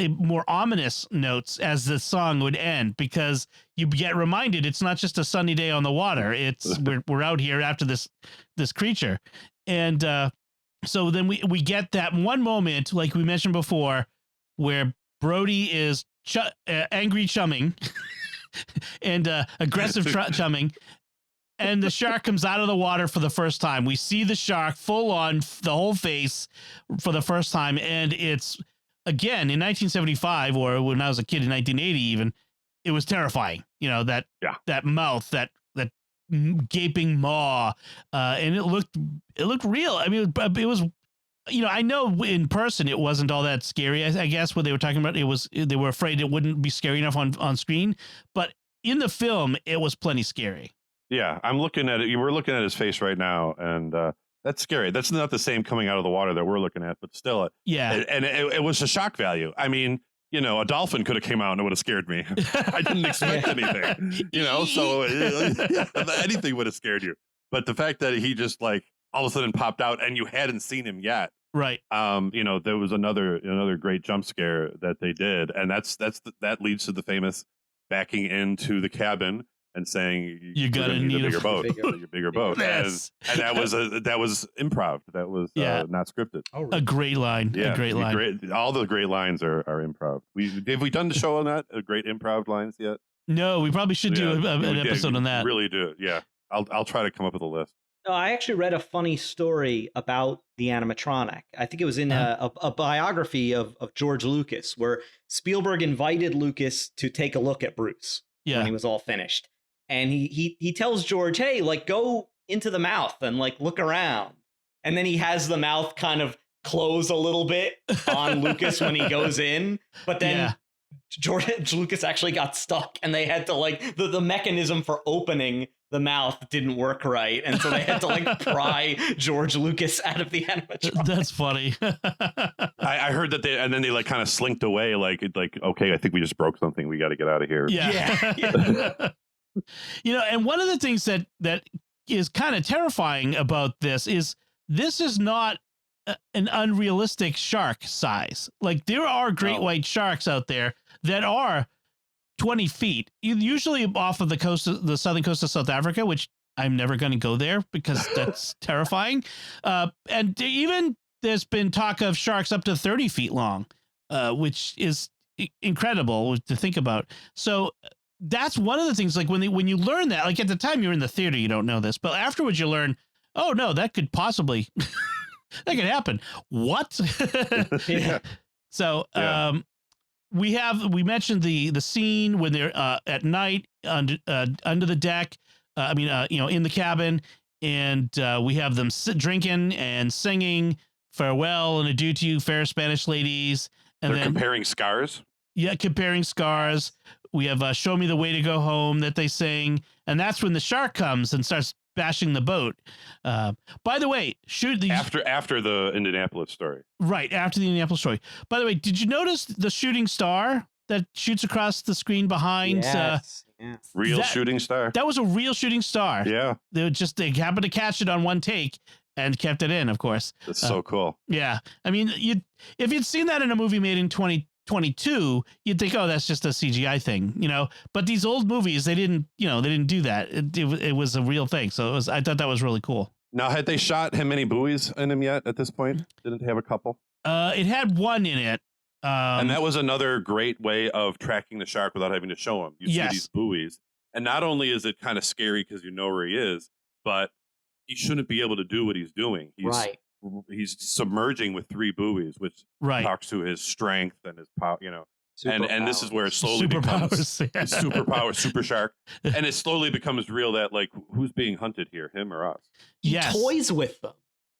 more ominous notes as the song would end, because you get reminded it's not just a sunny day on the water. It's we're out here after this creature. And so then we get that one moment, like we mentioned before, where Brody is angry chumming and aggressive chumming, and the shark comes out of the water for the first time. We see the shark full on, the whole face, for the first time. And it's, again, in 1975, or when I was a kid in 1980 even, it was terrifying. You know, that mouth, that gaping maw, and it looked real. I mean, it was, you know, I know in person it wasn't all that scary. I guess what they were talking about, they were afraid it wouldn't be scary enough on screen, but in the film it was plenty scary. Yeah, I'm looking at it. We're looking at his face right now, and that's scary. That's not the same coming out of the water that we're looking at, but still, and it was a shock value. I mean, you know, a dolphin could have came out and it would have scared me. I didn't expect anything, you know, so anything would have scared you. But the fact that he just, like, all of a sudden popped out and you hadn't seen him yet. Right. You know, there was another great jump scare that they did. And that leads to the famous backing into the cabin and saying, you gotta need a bigger boat, a bigger boat. Yes. And that was improv. That was not scripted. Oh, really? A great line. Yeah, a great line. All the great lines are improv. Have we done the show on that? Great improv lines yet? No, we probably should do an episode on that. Really do. Yeah. I'll try to come up with a list. No, I actually read a funny story about the animatronic. I think it was in a biography of George Lucas, where Spielberg invited Lucas to take a look at Bruce when he was all finished. And he tells George, hey, like, go into the mouth and, like, look around. And then he has the mouth kind of close a little bit on Lucas when he goes in. But then George Lucas actually got stuck, and they had to, like, the mechanism for opening the mouth didn't work right. And so they had to, like, pry George Lucas out of the animatronic. That's funny. I heard that they like kind of slinked away, like, okay, I think we just broke something. We got to get out of here. Yeah. You know, and one of the things that is kind of terrifying about this is not an unrealistic shark size. Like, there are great white sharks out there that are 20 feet, usually off of the southern coast of South Africa, which I'm never going to go there because that's terrifying. And even there's been talk of sharks up to 30 feet long, which is incredible to think about. So that's one of the things, like, when you learn that, like, at the time you're in the theater, you don't know this, but afterwards you learn, oh no, that could possibly, that could happen. What? So, we mentioned the scene when they're at night under the deck. In the cabin, and we have them drinking and singing farewell and adieu to you, fair Spanish ladies. And they're comparing scars. Yeah, comparing scars. We have Show Me the Way to Go Home that they sing. And that's when the shark comes and starts bashing the boat. By the way, after the Indianapolis story. Right, after the Indianapolis story. By the way, did you notice the shooting star that shoots across the screen behind? Yes. Real shooting star. That was a real shooting star. Yeah. They happened to catch it on one take and kept it in, of course. That's so cool. Yeah. I mean, if you'd seen that in a movie made in 2022, you'd think, oh, that's just a CGI thing, but these old movies, they didn't do that. It was a real thing. So I thought that was really cool. Now, had they shot him any buoys in him yet at this point? Didn't they have a couple? It had one in it. And that was another great way of tracking the shark without having to show him. You see these buoys. And not only is it kind of scary because you know where he is, but he shouldn't be able to do what he's doing. He's submerging with 3 buoys, which talks to his strength and his power, and this is where it slowly becomes super shark. And it slowly becomes real that, like, who's being hunted here, him or us? He toys with them.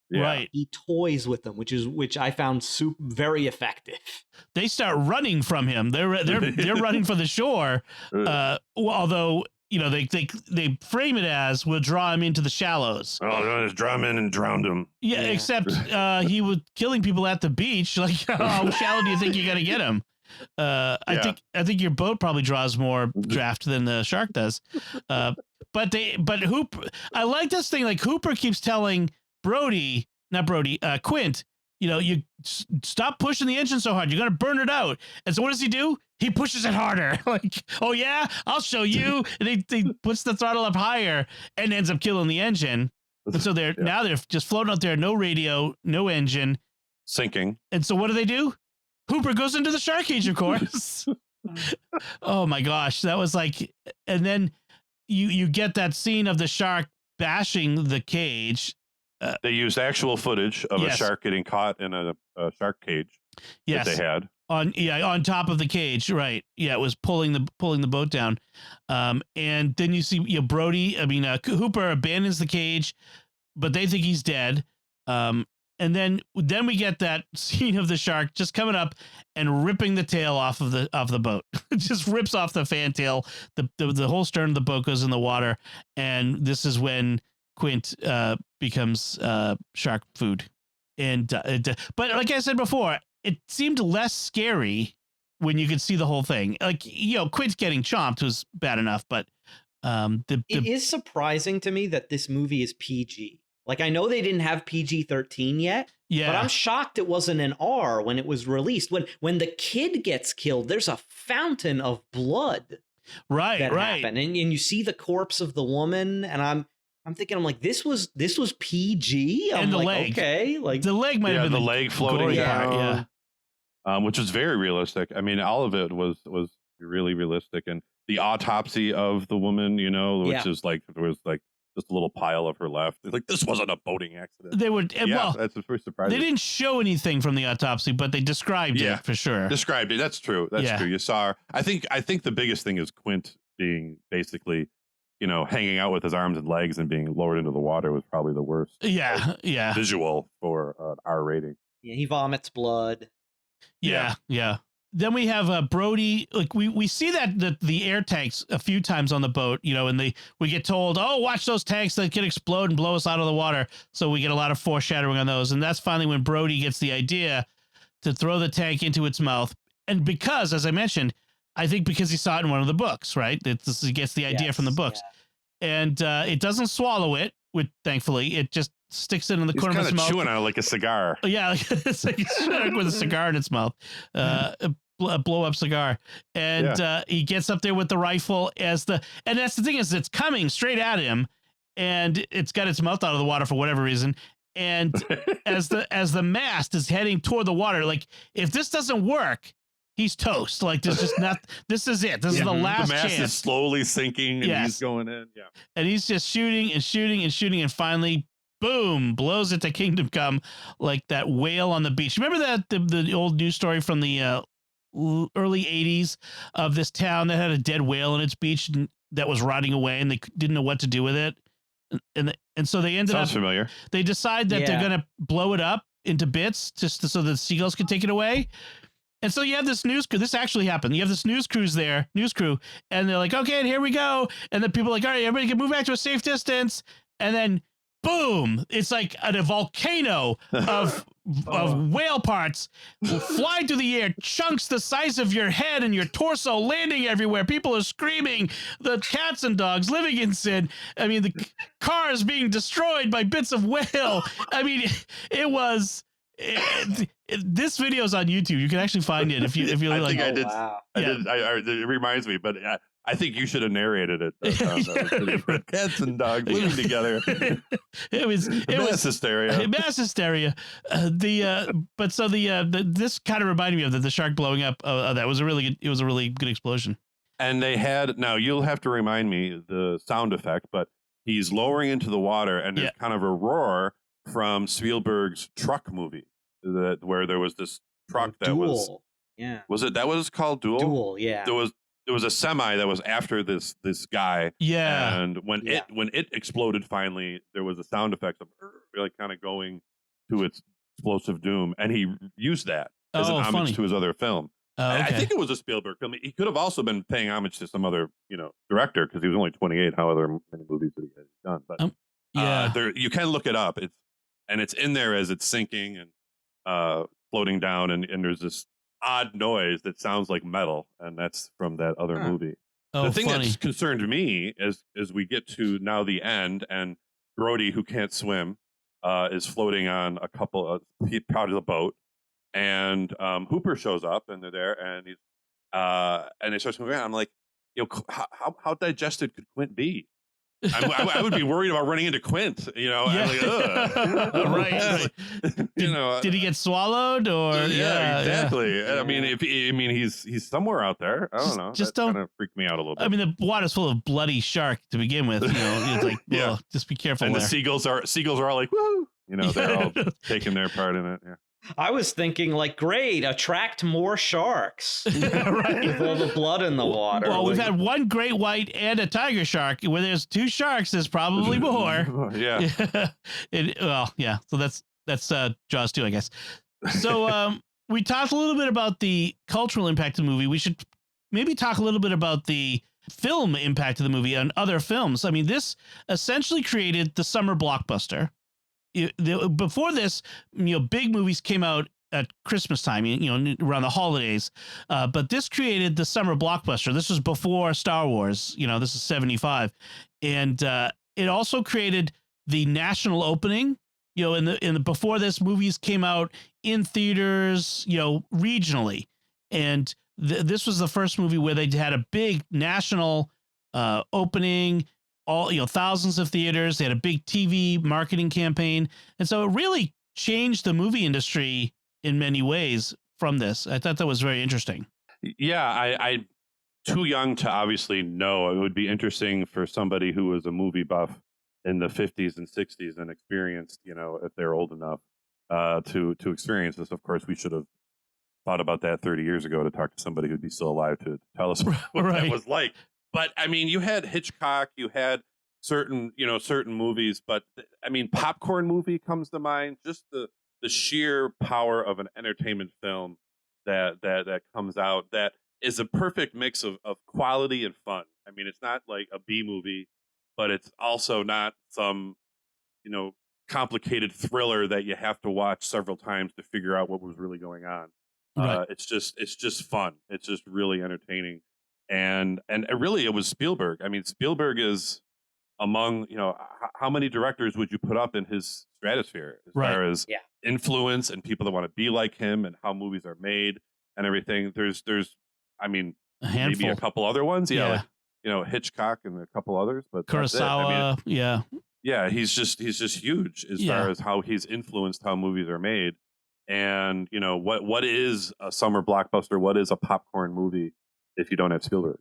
Yeah. Right. He toys with them, which I found very effective. They start running from him. They're running for the shore. Although, they frame it as we'll draw him into the shallows. Oh, no, just draw him in and drowned him. Yeah. Except he was killing people at the beach. Like, how shallow do you think you're gonna get him? I think your boat probably draws more draft than the shark does. But Hooper, I like this thing. Like, Hooper keeps telling Quint, you stop pushing the engine so hard. You're going to burn it out. And so what does he do? He pushes it harder. Like, oh yeah, I'll show you. And he puts the throttle up higher and ends up killing the engine. And so now they're just floating out there. No radio, no engine. Sinking. And so what do? Hooper goes into the shark cage, of course. Oh my gosh. That was like, and then you get that scene of the shark bashing the cage. They used actual footage of a shark getting caught in a shark cage that they had on top of the cage. Right. Yeah. It was pulling the boat down. And then you see Hooper abandons the cage, but they think he's dead. And then we get that scene of the shark just coming up and ripping the tail off of the boat. It just rips off the fantail. The whole stern of the boat goes in the water. And this is when Quint becomes shark food. And but like I said before, it seemed less scary when you could see the whole thing. Like, Quint getting chomped was bad enough, but it is surprising to me that this movie is PG. Like, I know they didn't have PG-13 yet, but I'm shocked it wasn't an R when it was released. When the kid gets killed, there's a fountain of blood. Right. Happened. And you see the corpse of the woman, and I'm thinking, I'm like, this was PG. I'm and the like, leg. Okay, like the leg might have been the leg floating down, which was very realistic. I mean, all of it was really realistic, and the autopsy of the woman, which is like there was like just a little pile of her left. Like, this wasn't a boating accident. They would, that's very surprising. They didn't show anything from the autopsy, but they described it for sure. Described it. That's true. That's true. You saw her. I think the biggest thing is Quint being basically, hanging out with his arms and legs and being lowered into the water was probably the worst. Visual for an R rating. Yeah, he vomits blood. Yeah. Then we have Brody. Like, we see that the air tanks a few times on the boat, and we get told, oh, watch those tanks that can explode and blow us out of the water. So we get a lot of foreshadowing on those. And that's finally when Brody gets the idea to throw the tank into its mouth. And because, as I mentioned, I think because he saw it in one of the books, right? He gets the idea from the books. Yeah. And it doesn't swallow it, thankfully. It just sticks it in the corner of its mouth. Chewing on it like a cigar. Yeah, it's like a shark with a cigar in its mouth. A blow up cigar, and he gets up there with the rifle and that's the thing, is it's coming straight at him, and it's got its mouth out of the water for whatever reason, and as the mast is heading toward the water, like, if this doesn't work, he's toast. Like, this is it. This is the last the mast chance. Is slowly sinking, and he's going in. Yeah, and he's just shooting, and finally, boom, blows it to Kingdom Come, like that whale on the beach. Remember that the old news story from the early 80s of this town that had a dead whale on its beach that was rotting away, and they didn't know what to do with it, and so they ended up familiar. They decide that they're gonna blow it up into bits just so the seagulls can take it away. And so you have this news crew. This actually happened. You have this news crew, and they're like, okay, and here we go. And then people are like, all right, everybody can move back to a safe distance. and then boom, it's like a volcano of whale parts flying through the air, chunks the size of your head and your torso landing everywhere. People are screaming, the cats and dogs living in sin. I mean, the cars being destroyed by bits of whale. I mean, it was. This video is on YouTube. You can actually find it if you I like. think I did. Wow. It reminds me, but I think you should have narrated it. Cats and dogs living together. It was Mass hysteria. Mass hysteria. This kind of reminded me of the shark blowing up. That was a really good. It was a really good explosion. And they had, now you'll have to remind me the sound effect, but he's lowering into the water, and there's kind of a roar from Spielberg's truck movie where there was this truck that Duel. was it that was called Duel? Duel, yeah. There was a semi that was after this guy. Yeah. And when it exploded finally, there was a sound effect of like kind of going to its explosive doom, and he used that as an homage to his other film. Okay. I think it was a Spielberg film. He could have also been paying homage to some other, director, because he was only 28. However many movies that he had done, but you can look it up. It's in there as it's sinking and floating down, and there's this odd noise that sounds like metal, and that's from that other movie. The thing that's concerned me as we get to now the end, and Brody, who can't swim, is floating on a couple of part of the boat, and Hooper shows up, and they're there, and he's and they start moving around. I'm like, how digested could Quint be? I would be worried about running into Quint, I'm like, ugh. Right. Did he get swallowed or? Yeah, exactly. Yeah. I mean, he's somewhere out there. I don't know. Just that don't kind of freak me out a little bit. I mean, the water's full of bloody shark to begin with. It's like, just be careful. And there. the seagulls are all like, woo! They're all taking their part in it. Yeah. I was thinking, like, great, attract more sharks Right. with all the blood in the water. Well, we've had one great white and a tiger shark. Where there's two sharks, there's probably more. Yeah. So that's Jaws 2, I guess. So we talked a little bit about the cultural impact of the movie. We should maybe talk a little bit about the film impact of the movie on other films. I mean, this essentially created the summer blockbuster. Before this, big movies came out at Christmas time, around the holidays. But this created the summer blockbuster. This was before Star Wars. This is 75, and it also created the national opening. Before this, movies came out in theaters, regionally, and this was the first movie where they had a big national opening. All thousands of theaters. They had a big TV marketing campaign, and so it really changed the movie industry in many ways from this. I thought that was very interesting. Yeah, I too young to obviously know. It would be interesting for somebody who was a movie buff in the 50s and 60s and experienced, if they're old enough to experience this. Of course, we should have thought about that 30 years ago to talk to somebody who'd be still alive to tell us what that was like. But I mean, you had Hitchcock, you had certain movies, but I mean, popcorn movie comes to mind. Just the sheer power of an entertainment film that comes out that is a perfect mix of quality and fun. I mean, it's not like a B movie, but it's also not some complicated thriller that you have to watch several times to figure out what was really going on. Right. It's just fun. It's just really entertaining. And it was Spielberg. I mean, Spielberg is among, how many directors would you put up in his stratosphere as far as influence and people that want to be like him and how movies are made and everything? There's I mean, maybe a couple other ones. Yeah. Like, Hitchcock and a couple others, but Kurosawa. Yeah. He's just huge as far as how he's influenced how movies are made. And, what is a summer blockbuster? What is a popcorn movie if you don't have Spielberg?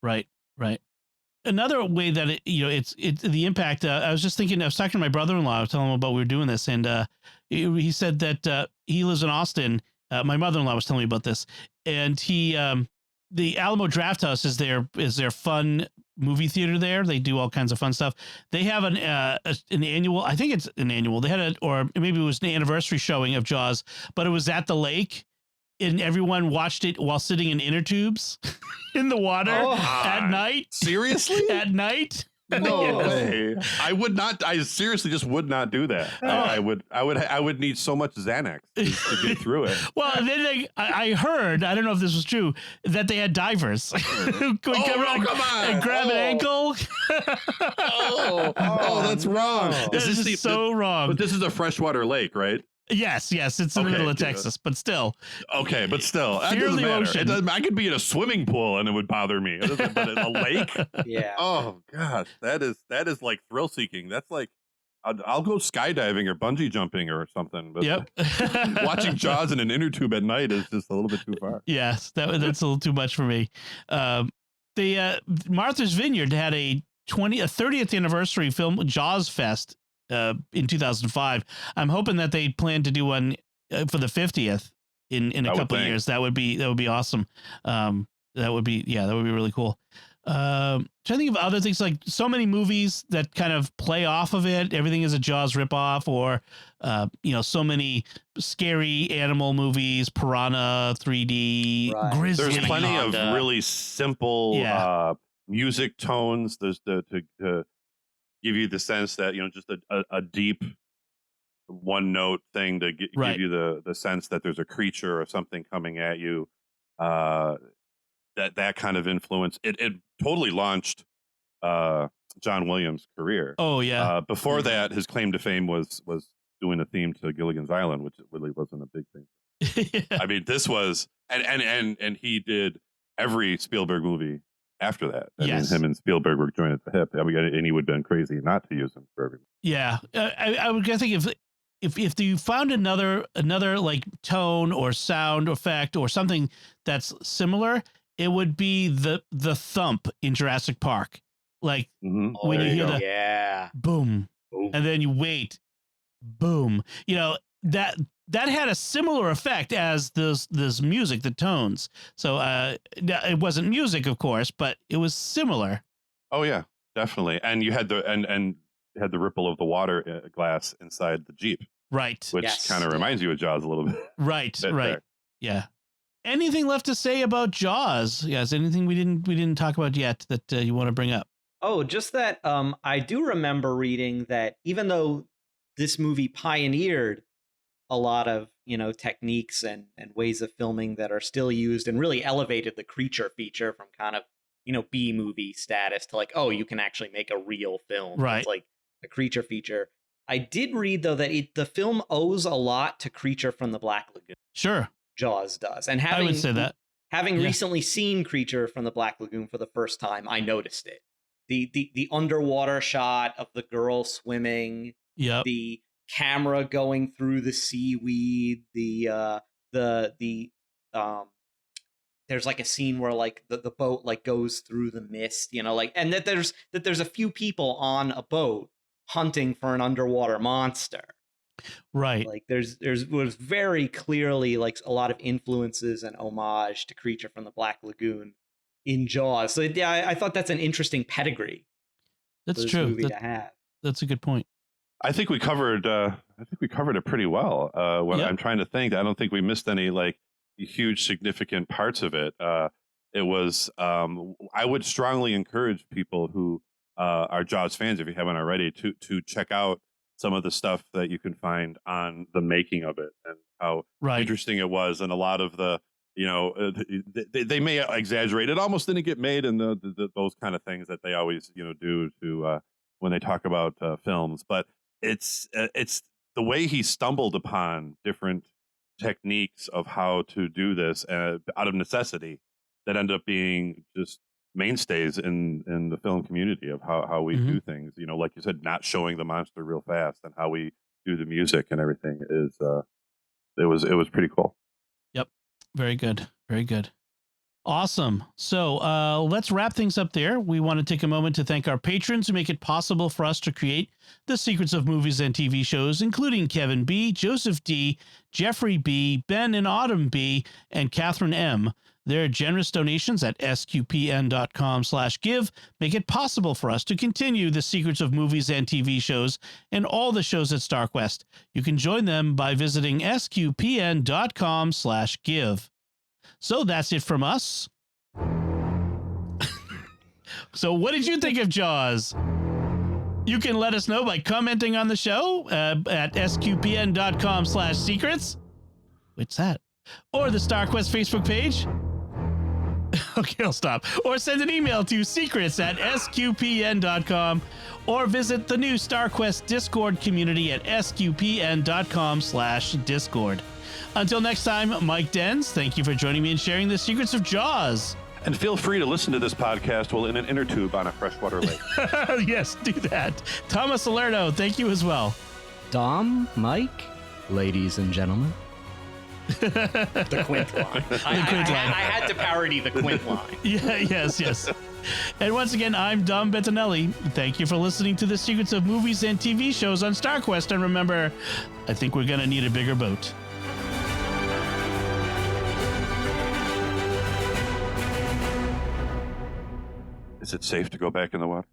Right. Another way that it's the impact. I was talking to my brother-in-law. I was telling him about we were doing this, and he said that he lives in Austin. My mother-in-law was telling me about this, and he the Alamo Drafthouse is their fun movie theater there. They do all kinds of fun stuff. They have an annual. I think it's an annual. They had or maybe it was an anniversary showing of Jaws, but it was at the lake. And everyone watched it while sitting in inner tubes in the water at night. Seriously? At night. No way. I would not. I seriously just would not do that. I would need so much Xanax to get through it. Well, then I heard, I don't know if this was true, that they had divers who could come on. and grab an ankle. That's wrong. This is so wrong. But this is a freshwater lake, right? Yes, it's in the middle of Texas, but still. Okay, but still, that Fear doesn't the matter. ocean. I could be in a swimming pool and it would bother me. But a lake? Yeah. Oh gosh, that is like thrill seeking. That's like I'll go skydiving or bungee jumping or something. But Yep. watching Jaws in an inner tube at night is just a little bit too far. Yes, that's a little too much for me. The Martha's Vineyard had a 30th anniversary film Jaws Fest in 2005. I'm hoping that they plan to do one for the 50th in a couple of years. That would be awesome. That would be really cool. Trying to think of other things, like so many movies that kind of play off of it. Everything is a Jaws ripoff, or so many scary animal movies, Piranha 3D, Right. Grizzly. There's plenty of really simple music tones. There's to give you the sense that just a deep one note thing to give you the sense that there's a creature or something coming at you. That kind of influence. It totally launched John Williams' career. Oh yeah. Before that, his claim to fame was doing a theme to Gilligan's Island, which really wasn't a big thing. I mean, this was and he did every Spielberg movie after that. I mean, him and Spielberg were joined at the hip. I mean, and he would have been crazy not to use him for every movie. Yeah, I would think if you found another like tone or sound effect or something that's similar, it would be the thump in Jurassic Park. Like when you hear the boom, and then you wait, boom. That had a similar effect as this music, the tones. So it wasn't music, of course, but it was similar. Oh yeah, definitely. And you had the had the ripple of the water glass inside the Jeep, right? Which kind of reminds you of Jaws a little bit, right? There. Yeah. Anything left to say about Jaws? Yes. Anything we didn't talk about yet that you want to bring up? Oh, just that I do remember reading that even though this movie pioneered a lot of techniques and ways of filming that are still used, and really elevated the creature feature from kind of B movie status to like, oh, you can actually make a real film. Right. It's like a creature feature. I did read though that the film owes a lot to Creature from the Black Lagoon. Sure. Jaws does. And I would say that. Having recently seen Creature from the Black Lagoon for the first time, I noticed it. The underwater shot of the girl swimming, the camera going through the seaweed, there's like a scene where like the boat like goes through the mist, and that there's a few people on a boat hunting for an underwater monster. Right. Like was very clearly like a lot of influences and homage to Creature from the Black Lagoon in Jaws. So yeah, I thought that's an interesting pedigree. That's true. Movie to have. That's a good point. I think we covered it pretty well. I'm trying to think, I don't think we missed any like huge significant parts of it. It was I would strongly encourage people who are Jaws fans, if you haven't already, to check out some of the stuff that you can find on the making of it and how interesting it was. And a lot of the, they may exaggerate. It almost didn't get made, and those kind of things that they always, do to when they talk about films. But it's the way he stumbled upon different techniques of how to do this out of necessity that end up being just mainstays in the film community of how we do things. Like you said, not showing the monster real fast, and how we do the music and everything is it was pretty cool. Yep. Very good. Very good. Awesome. So let's wrap things up there. We want to take a moment to thank our patrons who make it possible for us to create the secrets of movies and TV shows, including Kevin B., Joseph D., Jeffrey B., Ben and Autumn B., and Catherine M. Their generous donations at sqpn.com/give make it possible for us to continue the secrets of movies and TV shows and all the shows at StarQuest. You can join them by visiting sqpn.com/give. So that's it from us. So what did you think of Jaws? You can let us know by commenting on the show at sqpn.com/secrets. What's that? Or the StarQuest Facebook page. Okay, I'll stop. Or send an email to secrets@sqpn.com, or visit the new StarQuest Discord community at sqpn.com/discord. Until next time, Mike Denz, thank you for joining me and sharing the secrets of Jaws. And feel free to listen to this podcast while in an inner tube on a freshwater lake. Yes, do that. Thomas Salerno, thank you as well. Dom, Mike, ladies and gentlemen. The Quint line. I had to parody the Quint line. Yeah, yes. And once again, I'm Dom Bettinelli. Thank you for listening to the secrets of movies and TV shows on StarQuest. And remember, I think we're going to need a bigger boat. Is it safe to go back in the water?